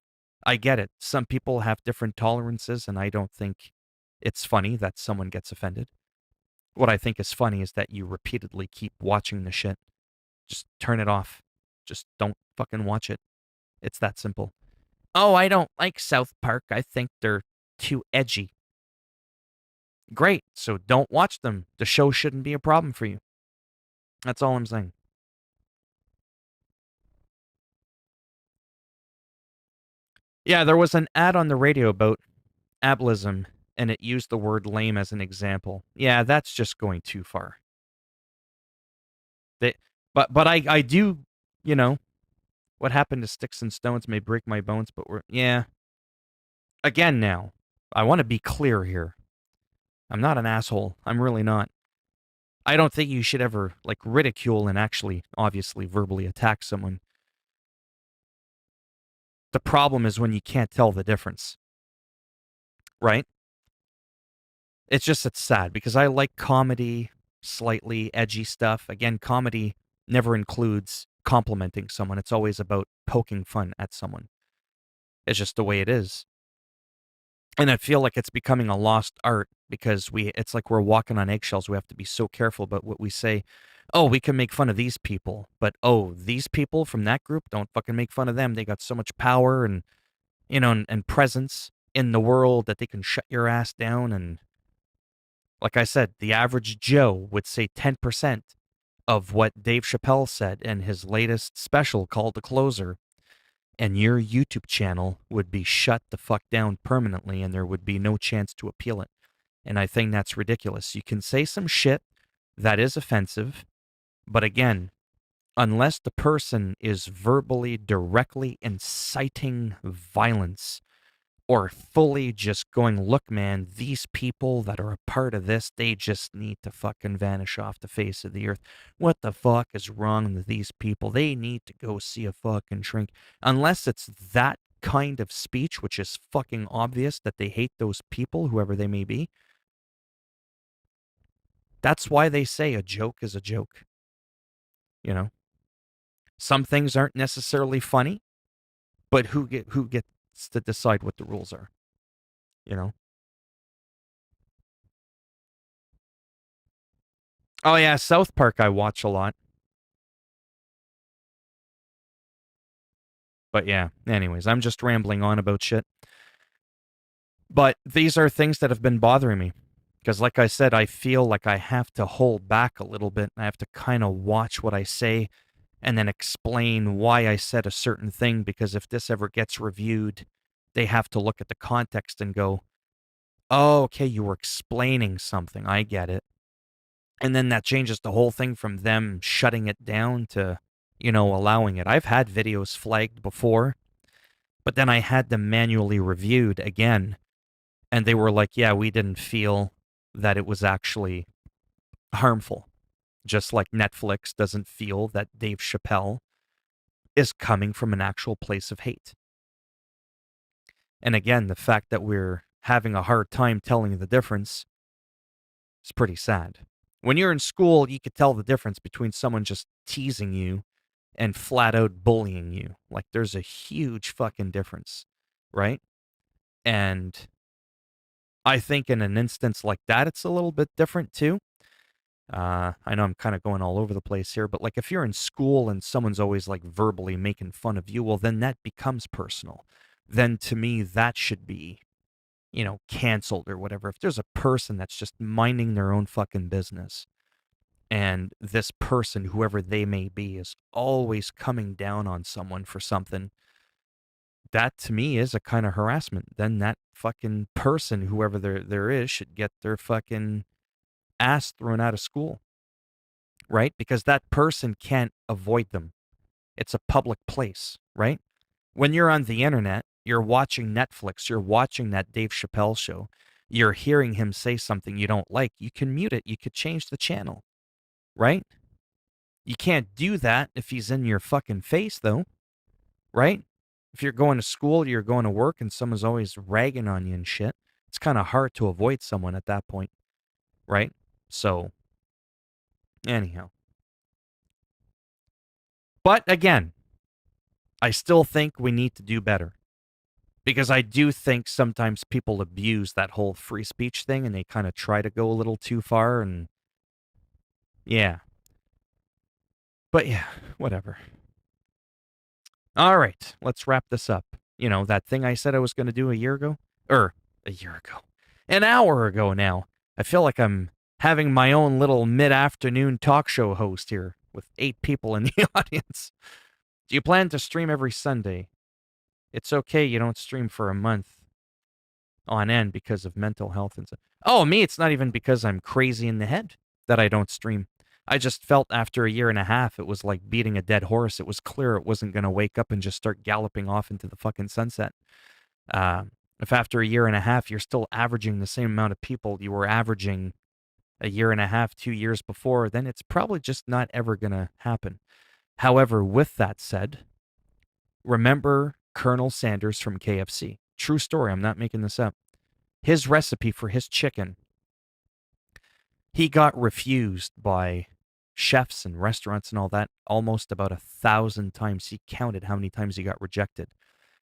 I get it. Some people have different tolerances, and I don't think it's funny that someone gets offended. What I think is funny is that you repeatedly keep watching the shit. Just turn it off. Just don't fucking watch it. It's that simple. Oh, I don't like South Park. I think they're too edgy. Great. So don't watch them. The show shouldn't be a problem for you. That's all I'm saying. Yeah, there was an ad on the radio about ableism, and it used the word lame as an example. Yeah, that's just going too far. They, but I do, you know, what happened to sticks and stones may break my bones, but yeah. Again now, I want to be clear here. I'm not an asshole. I'm really not. I don't think you should ever, like, ridicule and actually, obviously, verbally attack someone. The problem is when you can't tell the difference. Right? It's sad because I like comedy, slightly edgy stuff. Again, comedy never includes complimenting someone. It's always about poking fun at someone. It's just the way it is. And I feel like it's becoming a lost art because it's like we're walking on eggshells. We have to be so careful about what we say. Oh, we can make fun of these people, but oh, these people from that group, don't fucking make fun of them. They got so much power and, and presence in the world that they can shut your ass down. And like I said, the average Joe would say 10% of what Dave Chappelle said in his latest special called The Closer, and your YouTube channel would be shut the fuck down permanently and there would be no chance to appeal it. And I think that's ridiculous. You can say some shit that is offensive, but again, unless the person is verbally directly inciting violence or fully just going, look, man, these people that are a part of this, they just need to fucking vanish off the face of the earth. What the fuck is wrong with these people? They need to go see a fucking shrink. Unless it's that kind of speech, which is fucking obvious that they hate those people, whoever they may be. That's why they say a joke is a joke. You know? Some things aren't necessarily funny, but who gets to decide what the rules are? You know? Oh yeah, South Park I watch a lot. But yeah, anyways, I'm just rambling on about shit. But these are things that have been bothering me. Because like I said, I feel like I have to hold back a little bit. I have to kind of watch what I say and then explain why I said a certain thing. Because if this ever gets reviewed, they have to look at the context and go, oh, okay, you were explaining something. I get it. And then that changes the whole thing from them shutting it down to, allowing it. I've had videos flagged before, but then I had them manually reviewed again. And they were like, yeah, we didn't feel that it was actually harmful. Just like Netflix doesn't feel that Dave Chappelle is coming from an actual place of hate. And again, the fact that we're having a hard time telling the difference is pretty sad. When you're in school, you could tell the difference between someone just teasing you and flat out bullying you. Like there's a huge fucking difference, right? And I think in an instance like that, it's a little bit different too. I know I'm kind of going all over the place here, but like if you're in school and someone's always like verbally making fun of you, well, then that becomes personal. Then to me, that should be, canceled or whatever. If there's a person that's just minding their own fucking business and this person, whoever they may be, is always coming down on someone for something, that to me is a kind of harassment. Then that fucking person, whoever there is, should get their fucking ass thrown out of school, right? Because that person can't avoid them. It's a public place, right? When you're on the internet, you're watching Netflix, you're watching that Dave Chappelle show, you're hearing him say something you don't like, you can mute it, you could change the channel, right? You can't do that if he's in your fucking face, though. right? If you're going to school, you're going to work, and someone's always ragging on you and shit, it's kind of hard to avoid someone at that point, right? So, anyhow. But again, I still think we need to do better. Because I do think sometimes people abuse that whole free speech thing and they kind of try to go a little too far and yeah. But yeah, whatever. All right, let's wrap this up. You know, that thing I said I was going to do a year ago? A year ago. An hour ago now. I feel like I'm having my own little mid-afternoon talk show host here with 8 people in the audience. Do you plan to stream every Sunday? It's okay you don't stream for a month on end because of mental health and stuff. Oh, me, it's not even because I'm crazy in the head that I don't stream. I just felt after a year and a half, it was like beating a dead horse. It was clear it wasn't going to wake up and just start galloping off into the fucking sunset. If after a year and a half, you're still averaging the same amount of people you were averaging a year and a half, 2 years before, then it's probably just not ever going to happen. However, with that said, remember Colonel Sanders from KFC. True story. I'm not making this up. His recipe for his chicken, he got refused by chefs and restaurants and all that almost about 1,000 times. He counted how many times he got rejected.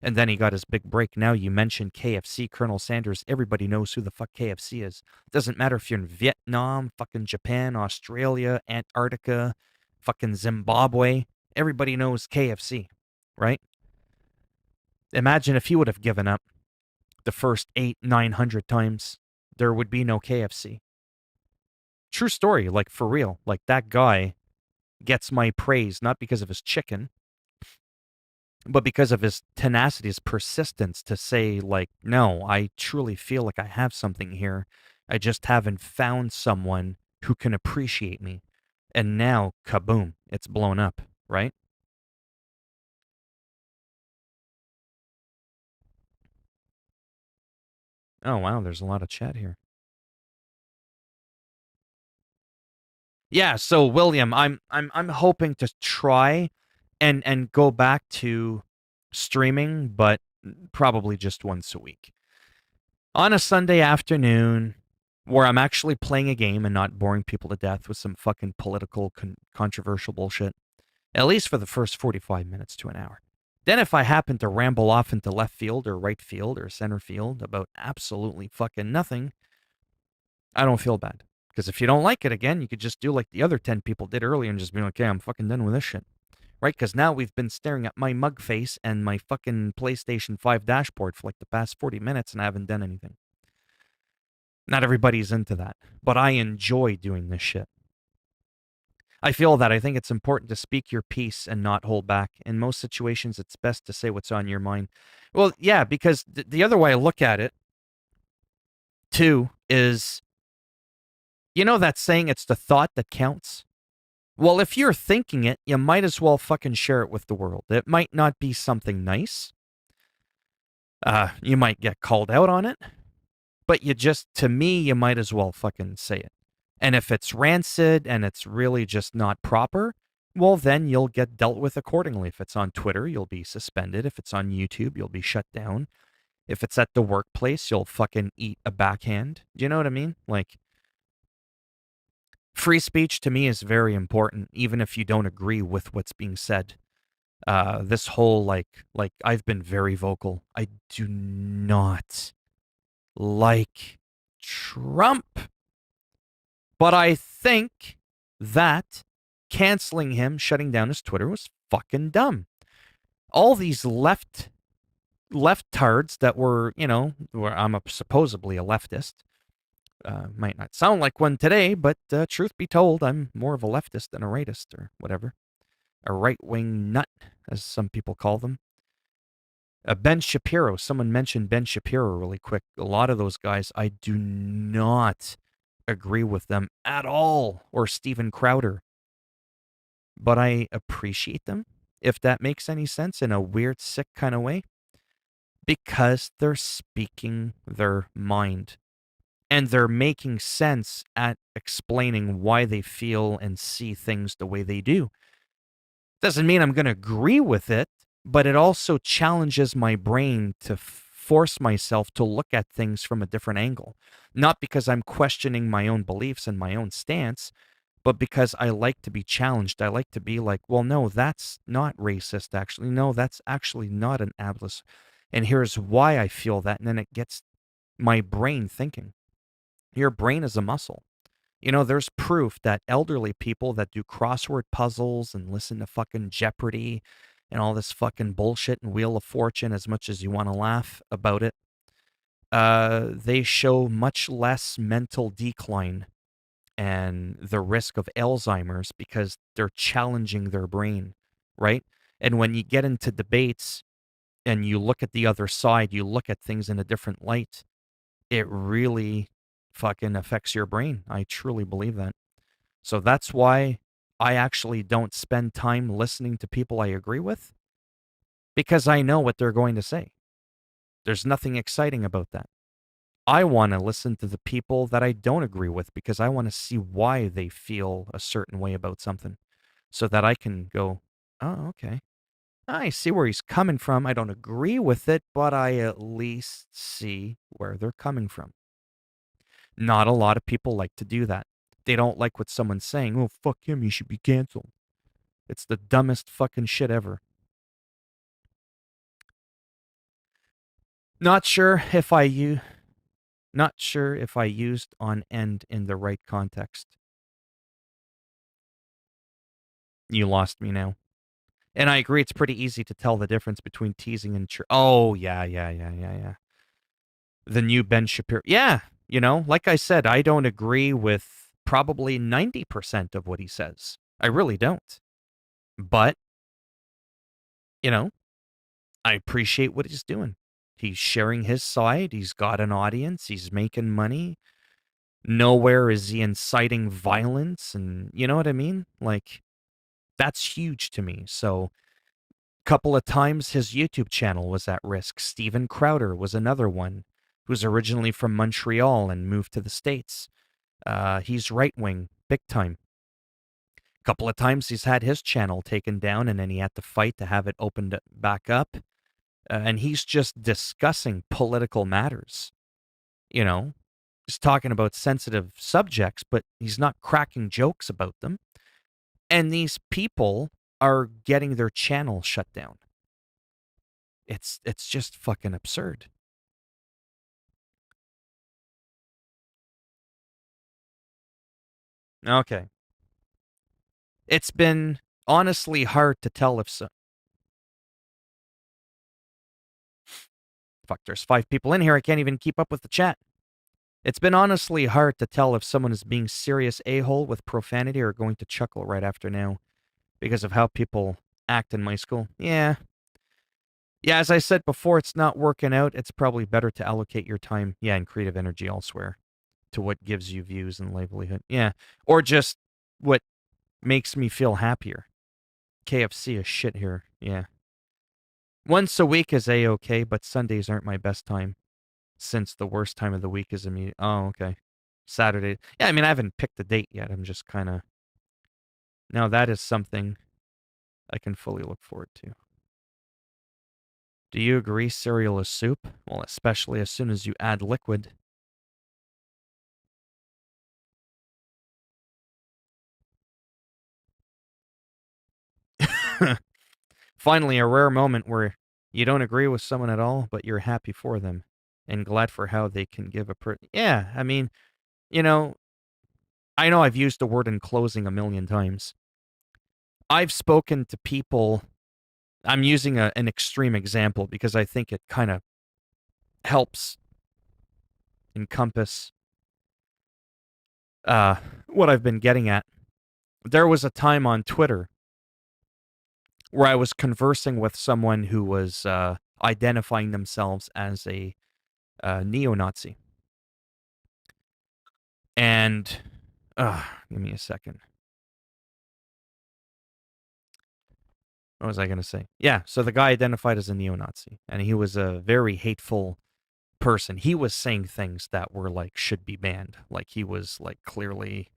And then he got his big break. Now you mentioned KFC, Colonel Sanders. Everybody knows who the fuck KFC is. Doesn't matter if you're in Vietnam, fucking Japan, Australia, Antarctica, fucking Zimbabwe. Everybody knows KFC, right? Imagine if he would have given up the first 800-900 times, there would be no KFC. True story, like for real. Like that guy gets my praise not because of his chicken, but because of his tenacity, his persistence to say, like, no, I truly feel like I have something here. I just haven't found someone who can appreciate me. And now, kaboom, it's blown up, right? Oh wow, there's a lot of chat here. Yeah, so William, I'm hoping to try and go back to streaming, but probably just once a week. On a Sunday afternoon where I'm actually playing a game and not boring people to death with some fucking political controversial bullshit. At least for the first 45 minutes to an hour. Then if I happen to ramble off into left field or right field or center field about absolutely fucking nothing, I don't feel bad. Because if you don't like it again, you could just do like the other 10 people did earlier and just be like, okay, I'm fucking done with this shit. Right? Because now we've been staring at my mug face and my fucking PlayStation 5 dashboard for like the past 40 minutes and I haven't done anything. Not everybody's into that. But I enjoy doing this shit. I feel that I think it's important to speak your piece and not hold back. In most situations, it's best to say what's on your mind. Well, yeah, because the other way I look at it, too, is, you know that saying, it's the thought that counts? Well, if you're thinking it, you might as well fucking share it with the world. It might not be something nice. You might get called out on it. But to me, you might as well fucking say it. And if it's rancid and it's really just not proper, well, then you'll get dealt with accordingly. If it's on Twitter, you'll be suspended. If it's on YouTube, you'll be shut down. If it's at the workplace, you'll fucking eat a backhand. Do you know what I mean? Like, free speech to me is very important, even if you don't agree with what's being said. This whole, like I've been very vocal. I do not like Trump. But I think that canceling him, shutting down his Twitter was fucking dumb. All these leftards that were, where I'm supposedly a leftist, might not sound like one today, but truth be told, I'm more of a leftist than a rightist or whatever. A right-wing nut, as some people call them. Ben Shapiro, someone mentioned Ben Shapiro really quick. A lot of those guys, I do not agree with them at all, or Steven Crowder. But I appreciate them, if that makes any sense, in a weird, sick kind of way, because they're speaking their mind. And they're making sense at explaining why they feel and see things the way they do. Doesn't mean I'm going to agree with it, but it also challenges my brain to force myself to look at things from a different angle. Not because I'm questioning my own beliefs and my own stance, but because I like to be challenged. I like to be like, well, no, that's not racist, actually. No, that's actually not an ableist. And here's why I feel that. And then it gets my brain thinking. Your brain is a muscle. You know, there's proof that elderly people that do crossword puzzles and listen to fucking Jeopardy and all this fucking bullshit and Wheel of Fortune, as much as you want to laugh about it, they show much less mental decline and the risk of Alzheimer's because they're challenging their brain, right? And when you get into debates and you look at the other side, you look at things in a different light, it really fucking affects your brain. I truly believe that. So that's why I actually don't spend time listening to people I agree with, because I know what they're going to say. There's nothing exciting about that. I want to listen to the people that I don't agree with because I want to see why they feel a certain way about something so that I can go, oh, okay. I see where he's coming from. I don't agree with it, but I at least see where they're coming from. Not a lot of people like to do that. They don't like what someone's saying. Oh, fuck him. He should be canceled. It's the dumbest fucking shit ever. Not sure if I used on end in the right context. You lost me now. And I agree, it's pretty easy to tell the difference between teasing and oh, yeah. The new Ben Shapiro. Yeah, you know, like I said, I don't agree with probably 90% of what he says. I really don't. But, you know, I appreciate what he's doing. He's sharing his side. He's got an audience. He's making money. Nowhere is he inciting violence. And you know what I mean? Like, that's huge to me. So, couple of times his YouTube channel was at risk. Steven Crowder was another one who's originally from Montreal and moved to the States. He's right-wing, big time. A couple of times he's had his channel taken down and then he had to fight to have it opened back up. And he's just discussing political matters. You know, he's talking about sensitive subjects, but he's not cracking jokes about them. And these people are getting their channel shut down. It's just fucking absurd. Okay. It's been honestly hard to tell if so. Fuck, there's 5 people in here. I can't even keep up with the chat. It's been honestly hard to tell if someone is being serious a-hole with profanity or going to chuckle right after now because of how people act in my school. Yeah. Yeah, as I said before, it's not working out. It's probably better to allocate your time, and creative energy elsewhere to what gives you views and livelihood. Yeah. Or just what makes me feel happier. KFC is shit here. Yeah. Once a week is a-okay, but Sundays aren't my best time since the worst time of the week is immediate. Oh, okay. Saturday. Yeah, I mean, I haven't picked a date yet. I'm just kind of... Now that is something I can fully look forward to. Do you agree cereal is soup? Well, especially as soon as you add liquid. Finally, a rare moment where you don't agree with someone at all, but you're happy for them and glad for how they can give a Yeah, I mean, you know I've used the word in closing a million times. I've spoken to people. I'm using an extreme example because I think it kind of helps encompass what I've been getting at. There was a time on Twitter where I was conversing with someone who was identifying themselves as a neo-Nazi. And, give me a second. What was I going to say? Yeah, so the guy identified as a neo-Nazi, and he was a very hateful person. He was saying things that were like, should be banned. Like, he was like, clearly,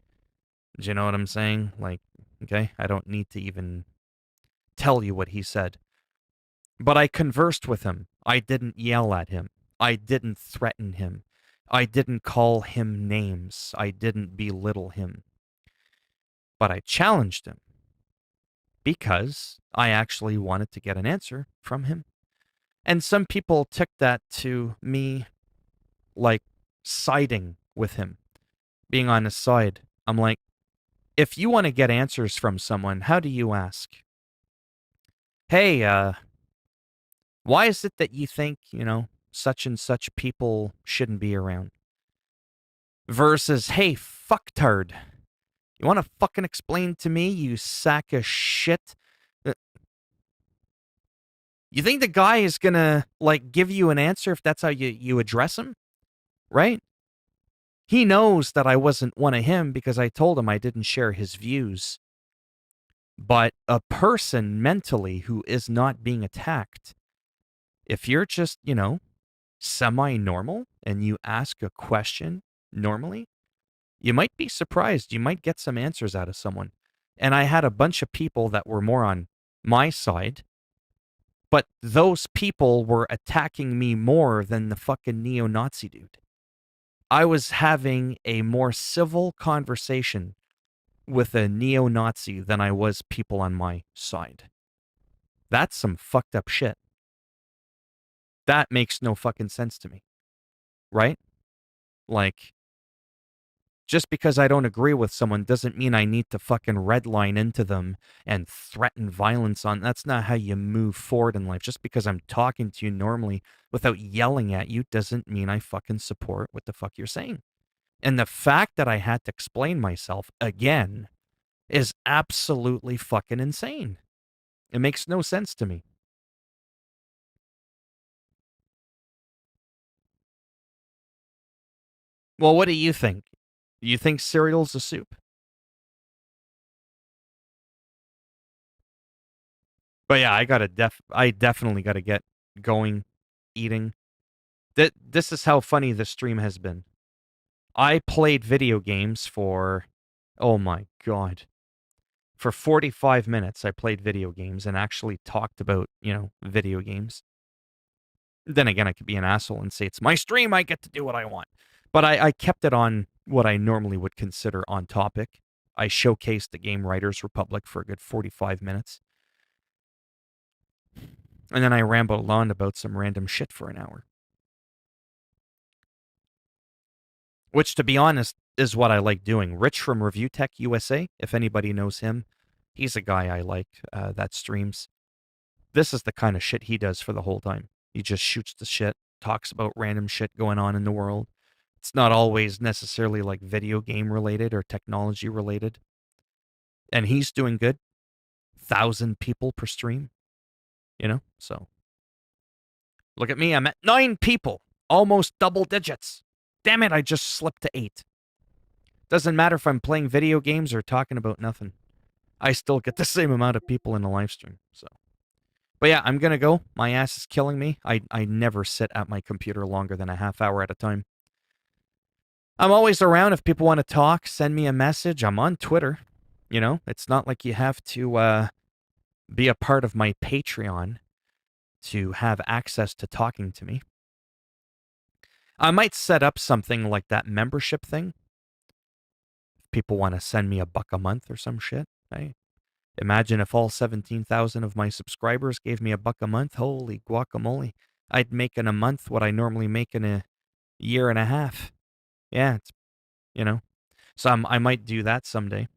do you know what I'm saying? Like, okay, I don't need to even tell you what he said. But I conversed with him. I didn't yell at him. I didn't threaten him. I didn't call him names. I didn't belittle him. But I challenged him because I actually wanted to get an answer from him. And some people took that to me like siding with him, being on his side. I'm like, if you want to get answers from someone, how do you ask? Hey, why is it that you think, such and such people shouldn't be around? Versus, hey, fucktard, you want to fucking explain to me, you sack of shit? You think the guy is gonna, give you an answer if that's how you address him? Right? He knows that I wasn't one of him because I told him I didn't share his views. But a person mentally who is not being attacked, if you're just, semi-normal and you ask a question normally, you might be surprised. You might get some answers out of someone. And I had a bunch of people that were more on my side, but those people were attacking me more than the fucking neo-Nazi dude. I was having a more civil conversation with a neo-Nazi than I was people on my side. That's some fucked up shit. That makes no fucking sense to me. Right? Like, just because I don't agree with someone doesn't mean I need to fucking redline into them and threaten violence on. That's not how you move forward in life. Just because I'm talking to you normally without yelling at you doesn't mean I fucking support what the fuck you're saying. And the fact that I had to explain myself again is absolutely fucking insane. It makes no sense to me. Well, what do you think? Do you think cereal's a soup? But yeah, I definitely gotta get going, eating. This is how funny the stream has been. I played video games for, oh my god, for 45 minutes. I played video games and actually talked about, video games. Then again, I could be an asshole and say it's my stream. I get to do what I want. But I kept it on what I normally would consider on topic. I showcased the Game Writers Republic for a good 45 minutes. And then I rambled on about some random shit for an hour. Which, to be honest, is what I like doing. Rich from Review Tech USA, if anybody knows him, he's a guy I like that streams. This is the kind of shit he does for the whole time. He just shoots the shit, talks about random shit going on in the world. It's not always necessarily like video game related or technology related. And he's doing good. 1,000 people per stream, so. Look at me, I'm at 9 people, almost double digits. Damn it, I just slipped to 8. Doesn't matter if I'm playing video games or talking about nothing. I still get the same amount of people in the live stream, so. But yeah, I'm gonna go. My ass is killing me. I never sit at my computer longer than a half hour at a time. I'm always around if people want to talk, send me a message. I'm on Twitter. It's not like you have to be a part of my Patreon to have access to talking to me. I might set up something like that membership thing. If people want to send me $1 a month or some shit. Hey, imagine if all 17,000 of my subscribers gave me $1 a month. Holy guacamole. I'd make in a month what I normally make in a year and a half. Yeah, it's, So I might do that someday.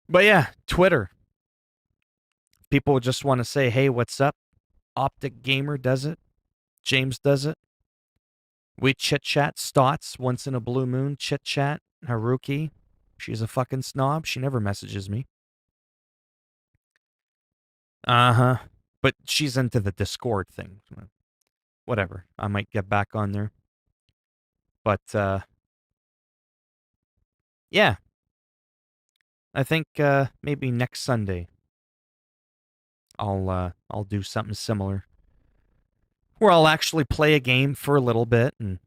But yeah, Twitter. People just want to say, hey, what's up? Optic Gamer does it. James does it. We chit-chat. Stotts, once in a blue moon, chit-chat. Haruki, she's a fucking snob. She never messages me. Uh-huh. But she's into the Discord thing. Whatever. I might get back on there. But, yeah. I think maybe next Sunday I'll do something similar. Where I'll actually play a game for a little bit and,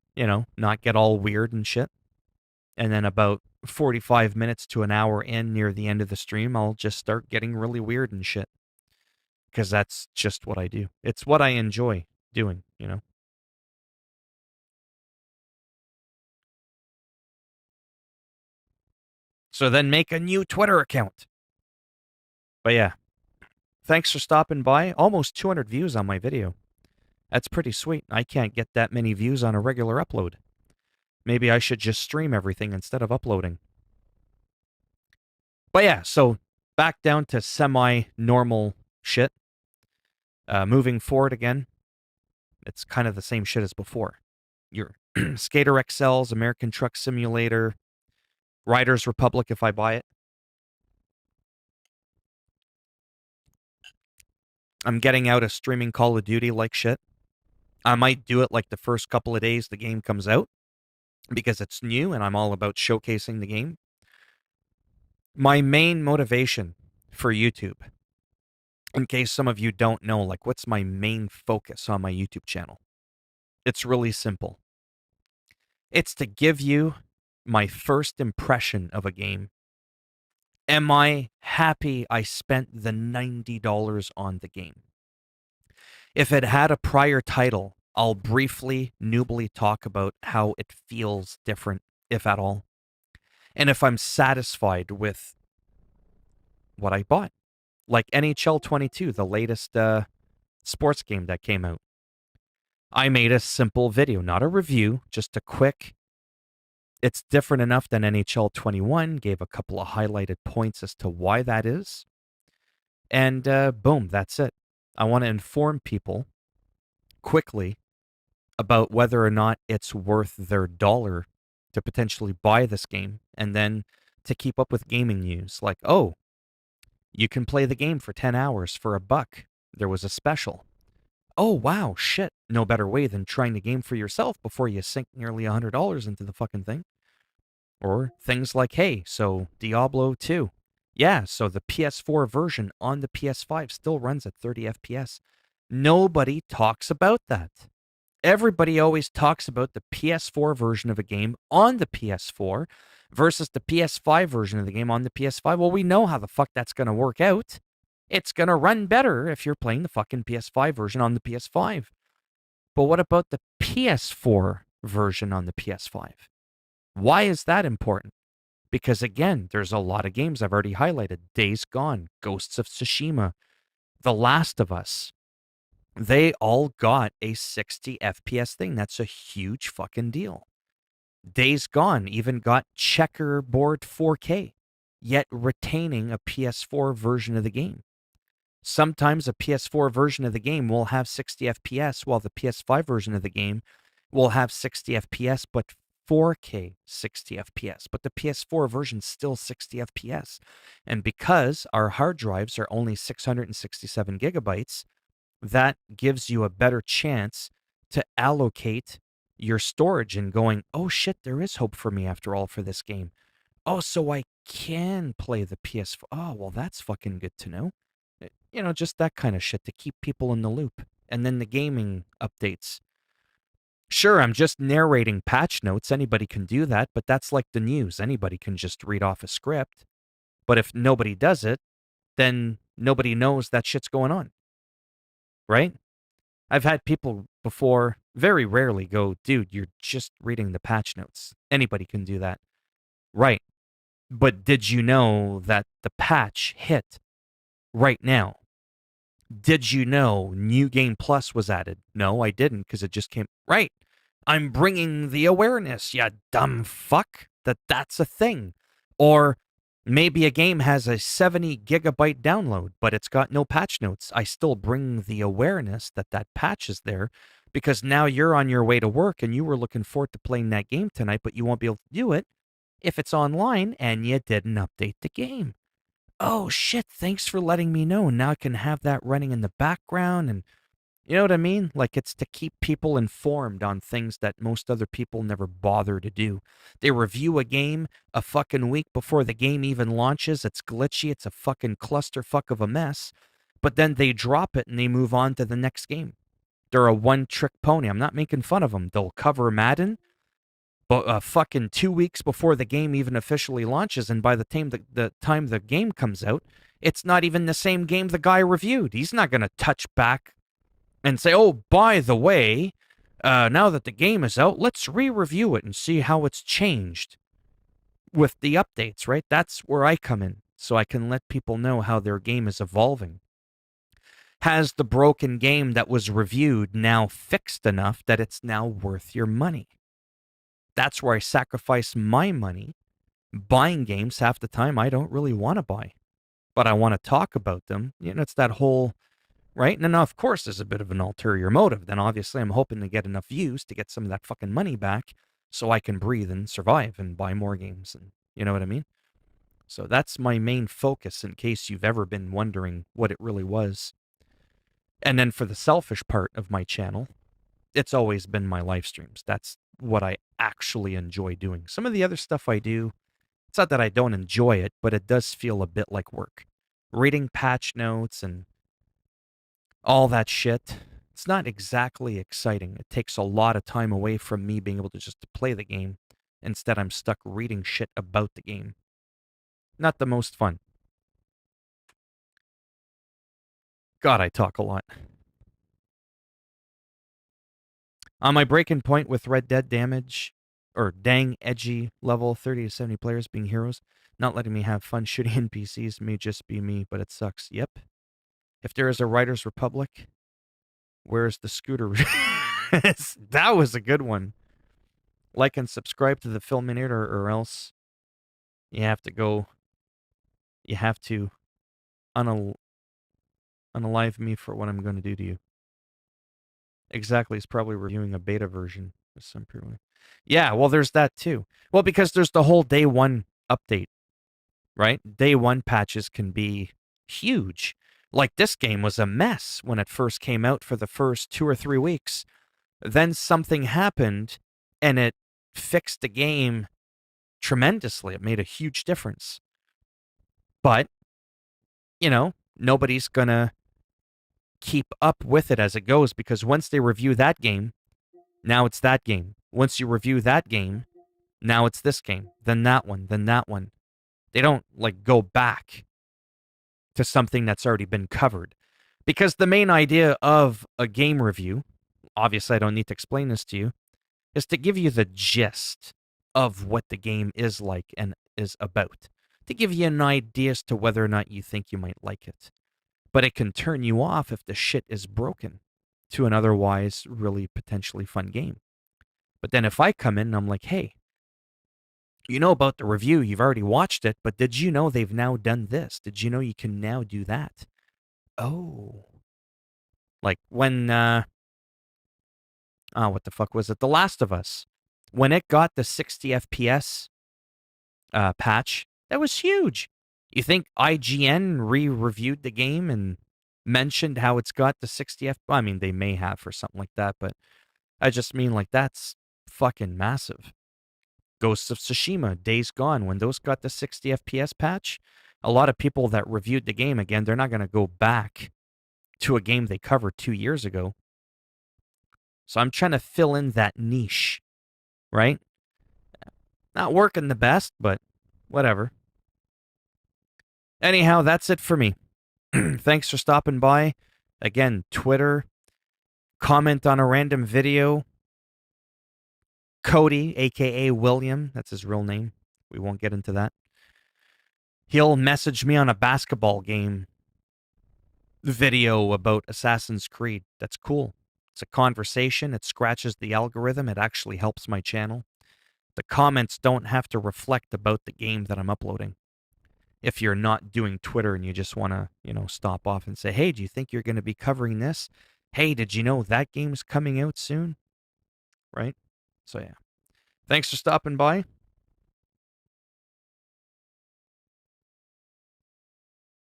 not get all weird and shit. And then about 45 minutes to an hour in near the end of the stream, I'll just start getting really weird and shit. because that's just what I do. It's what I enjoy doing, you know? So then make a new Twitter account. But yeah, thanks for stopping by. Almost 200 views on my video. That's pretty sweet. I can't get that many views on a regular upload. Maybe I should just stream everything instead of uploading. But yeah, so back down to semi-normal shit. Moving forward again, it's kind of the same shit as before. Your Skater XLs, American Truck Simulator, Riders Republic if I buy it. I'm getting out of streaming Call of Duty like shit. I might do it like the first couple of days the game comes out because it's new and I'm all about showcasing the game. My main motivation for YouTube, in case some of you don't know, like what's my main focus on my YouTube channel? It's really simple. It's to give you my first impression of a game. Am I happy I spent the $90 on the game? If it had a prior title, I'll briefly, noobly talk about how it feels different, if at all. And if I'm satisfied with what I bought. Like NHL 22, the latest sports game that came out. I made a simple video, not a review, just a quick. It's different enough than NHL 21, gave a couple of highlighted points as to why that is. And boom, that's it. I want to inform people quickly about whether or not it's worth their dollar to potentially buy this game, and then to keep up with gaming news. Like, oh, you can play the game for 10 hours for $1. There was a special. Oh, wow, shit. No better way than trying the game for yourself before you sink nearly $100 into the fucking thing. Or things like, hey, so Diablo 2. Yeah, so the PS4 version on the PS5 still runs at 30 FPS. Nobody talks about that. Everybody always talks about the PS4 version of a game on the PS4 versus the PS5 version of the game on the PS5. Well, we know how the fuck that's going to work out. It's going to run better if you're playing the fucking PS5 version on the PS5. But what about the PS4 version on the PS5? Why is that important? Because again, there's a lot of games I've already highlighted. Days Gone, Ghosts of Tsushima, The Last of Us. They all got a 60 FPS thing. That's a huge fucking deal. Days Gone even got checkerboard 4K, yet retaining a PS4 version of the game. Sometimes a PS4 version of the game will have 60 FPS, while the PS5 version of the game will have 60 FPS, but 4K 60 FPS. But the PS4 version's still 60 FPS. And because our hard drives are only 667 gigabytes, that gives you a better chance to allocate your storage and going, oh shit, there is hope for me after all for this game. Oh, so I can play the PS4. Oh, well, that's fucking good to know. You know, just that kind of shit to keep people in the loop. And then the gaming updates. Sure, I'm just narrating patch notes. Anybody can do that, but that's like the news. Anybody can just read off a script. But if nobody does it, then nobody knows that shit's going on. Right? I've had people before very rarely go, dude, you're just reading the patch notes. Anybody can do that. Right. But did you know that the patch hit right now? Did you know New Game Plus was added? No, I didn't, because it just came. Right. I'm bringing the awareness, you dumb fuck, that that's a thing. Or maybe a game has a 70 gigabyte download, but it's got no patch notes. I still bring the awareness that that patch is there, because now you're on your way to work and you were looking forward to playing that game tonight, but you won't be able to do it if it's online and you didn't update the game. Oh shit, thanks for letting me know. Now I can have that running in the background, and you know what I mean? Like, it's to keep people informed on things that most other people never bother to do. They review a game a fucking week before the game even launches. It's glitchy. It's a fucking clusterfuck of a mess. But then they drop it and they move on to the next game. They're a one-trick pony. I'm not making fun of them. They'll cover Madden, but fucking 2 weeks before the game even officially launches, and by the time the game comes out, It's not even the same game the guy reviewed. He's not going to touch back and say, oh, by the way, now that the game is out, let's re-review it and see how it's changed with the updates, right? That's where I come in, so I can let people know how their game is evolving. Has the broken game that was reviewed now fixed enough that it's now worth your money? That's where I sacrifice my money buying games half the time I don't really want to buy, but I want to talk about them. It's that whole, right? And now, of course, there's a bit of an ulterior motive. Then obviously I'm hoping to get enough views to get some of that fucking money back so I can breathe and survive and buy more games. And you know what I mean? So that's my main focus in case you've ever been wondering what it really was. And then for the selfish part of my channel, it's always been my live streams. That's what I actually enjoy doing. Some of the other stuff I do, it's not that I don't enjoy it, but it does feel a bit like work. Reading patch notes and all that shit, it's not exactly exciting. It takes a lot of time away from me being able to just play the game. Instead, I'm stuck reading shit about the game. Not the most fun. God, I talk a lot. On my breaking point with Red Dead damage, or dang edgy level 30 to 70 players being heroes, not letting me have fun shooting NPCs may just be me, but it sucks. Yep. If there is a Writers' Republic, where's the scooter? That was a good one. Like and subscribe to the Philminator, or else you have to unalive me for what I'm going to do to you. Exactly, it's probably reviewing a beta version of some period. Yeah, well, there's that too. Well, because there's the whole day one update, right? Day one patches can be huge. Like this game was a mess when it first came out for the first 2 or 3 weeks. Then something happened and it fixed the game tremendously. It made a huge difference. But, nobody's going to keep up with it as it goes, because once they review that game, now it's that game. Once you review that game, now it's this game, then that one, then that one. They don't go back to something that's already been covered. Because the main idea of a game review, obviously I don't need to explain this to you, is to give you the gist of what the game is like and is about. To give you an idea as to whether or not you think you might like it. But it can turn you off if the shit is broken to an otherwise really potentially fun game. But then if I come in and I'm like, hey, you know about the review, you've already watched it, but did you know they've now done this? Did you know you can now do that? Oh. Like when, what the fuck was it? The Last of Us. When it got the 60 FPS patch, that was huge. You think IGN re-reviewed the game and mentioned how it's got the 60 FPS? I mean, they may have for something like that, but I just mean that's fucking massive. Ghosts of Tsushima, Days Gone, when those got the 60 FPS patch, a lot of people that reviewed the game, again, they're not going to go back to a game they covered 2 years ago. So I'm trying to fill in that niche, right? Not working the best, but whatever. Anyhow, that's it for me. Thanks for stopping by. Again, Twitter, comment on a random video. Cody, a.k.a. William, that's his real name. We won't get into that. He'll message me on a basketball game video about Assassin's Creed. That's cool. It's a conversation. It scratches the algorithm. It actually helps my channel. The comments don't have to reflect about the game that I'm uploading. If you're not doing Twitter and you just want to, stop off and say, hey, do you think you're going to be covering this? Hey, did you know that game's coming out soon? Right? So, yeah. Thanks for stopping by.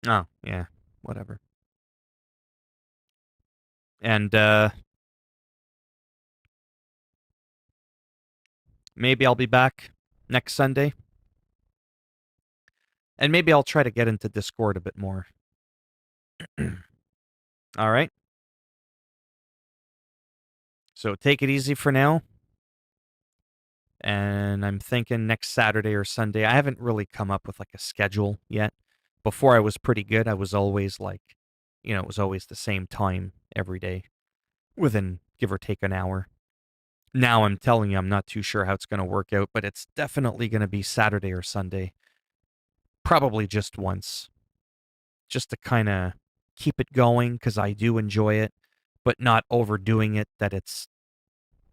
Oh, yeah. Whatever. And, maybe I'll be back next Sunday. And maybe I'll try to get into Discord a bit more. All right. So take it easy for now. And I'm thinking next Saturday or Sunday. I haven't really come up with a schedule yet. before I was pretty good. I was always like, it was always the same time every day, within give or take an hour. Now I'm telling you, I'm not too sure how it's going to work out, but it's definitely going to be Saturday or Sunday. Probably just once. Just to kind of keep it going, because I do enjoy it, but not overdoing it, that it's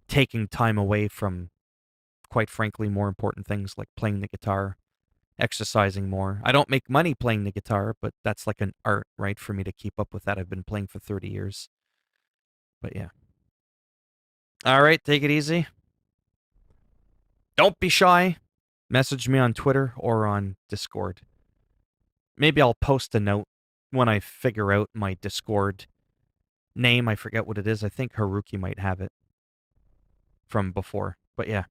taking time away from, quite frankly, more important things like playing the guitar, exercising more. I don't make money playing the guitar, but that's like an art, right, for me to keep up with that. I've been playing for 30 years. But yeah. All right, take it easy. Don't be shy. Message me on Twitter or on Discord. Maybe I'll post a note when I figure out my Discord name. I forget what it is. I think Haruki might have it from before. But yeah.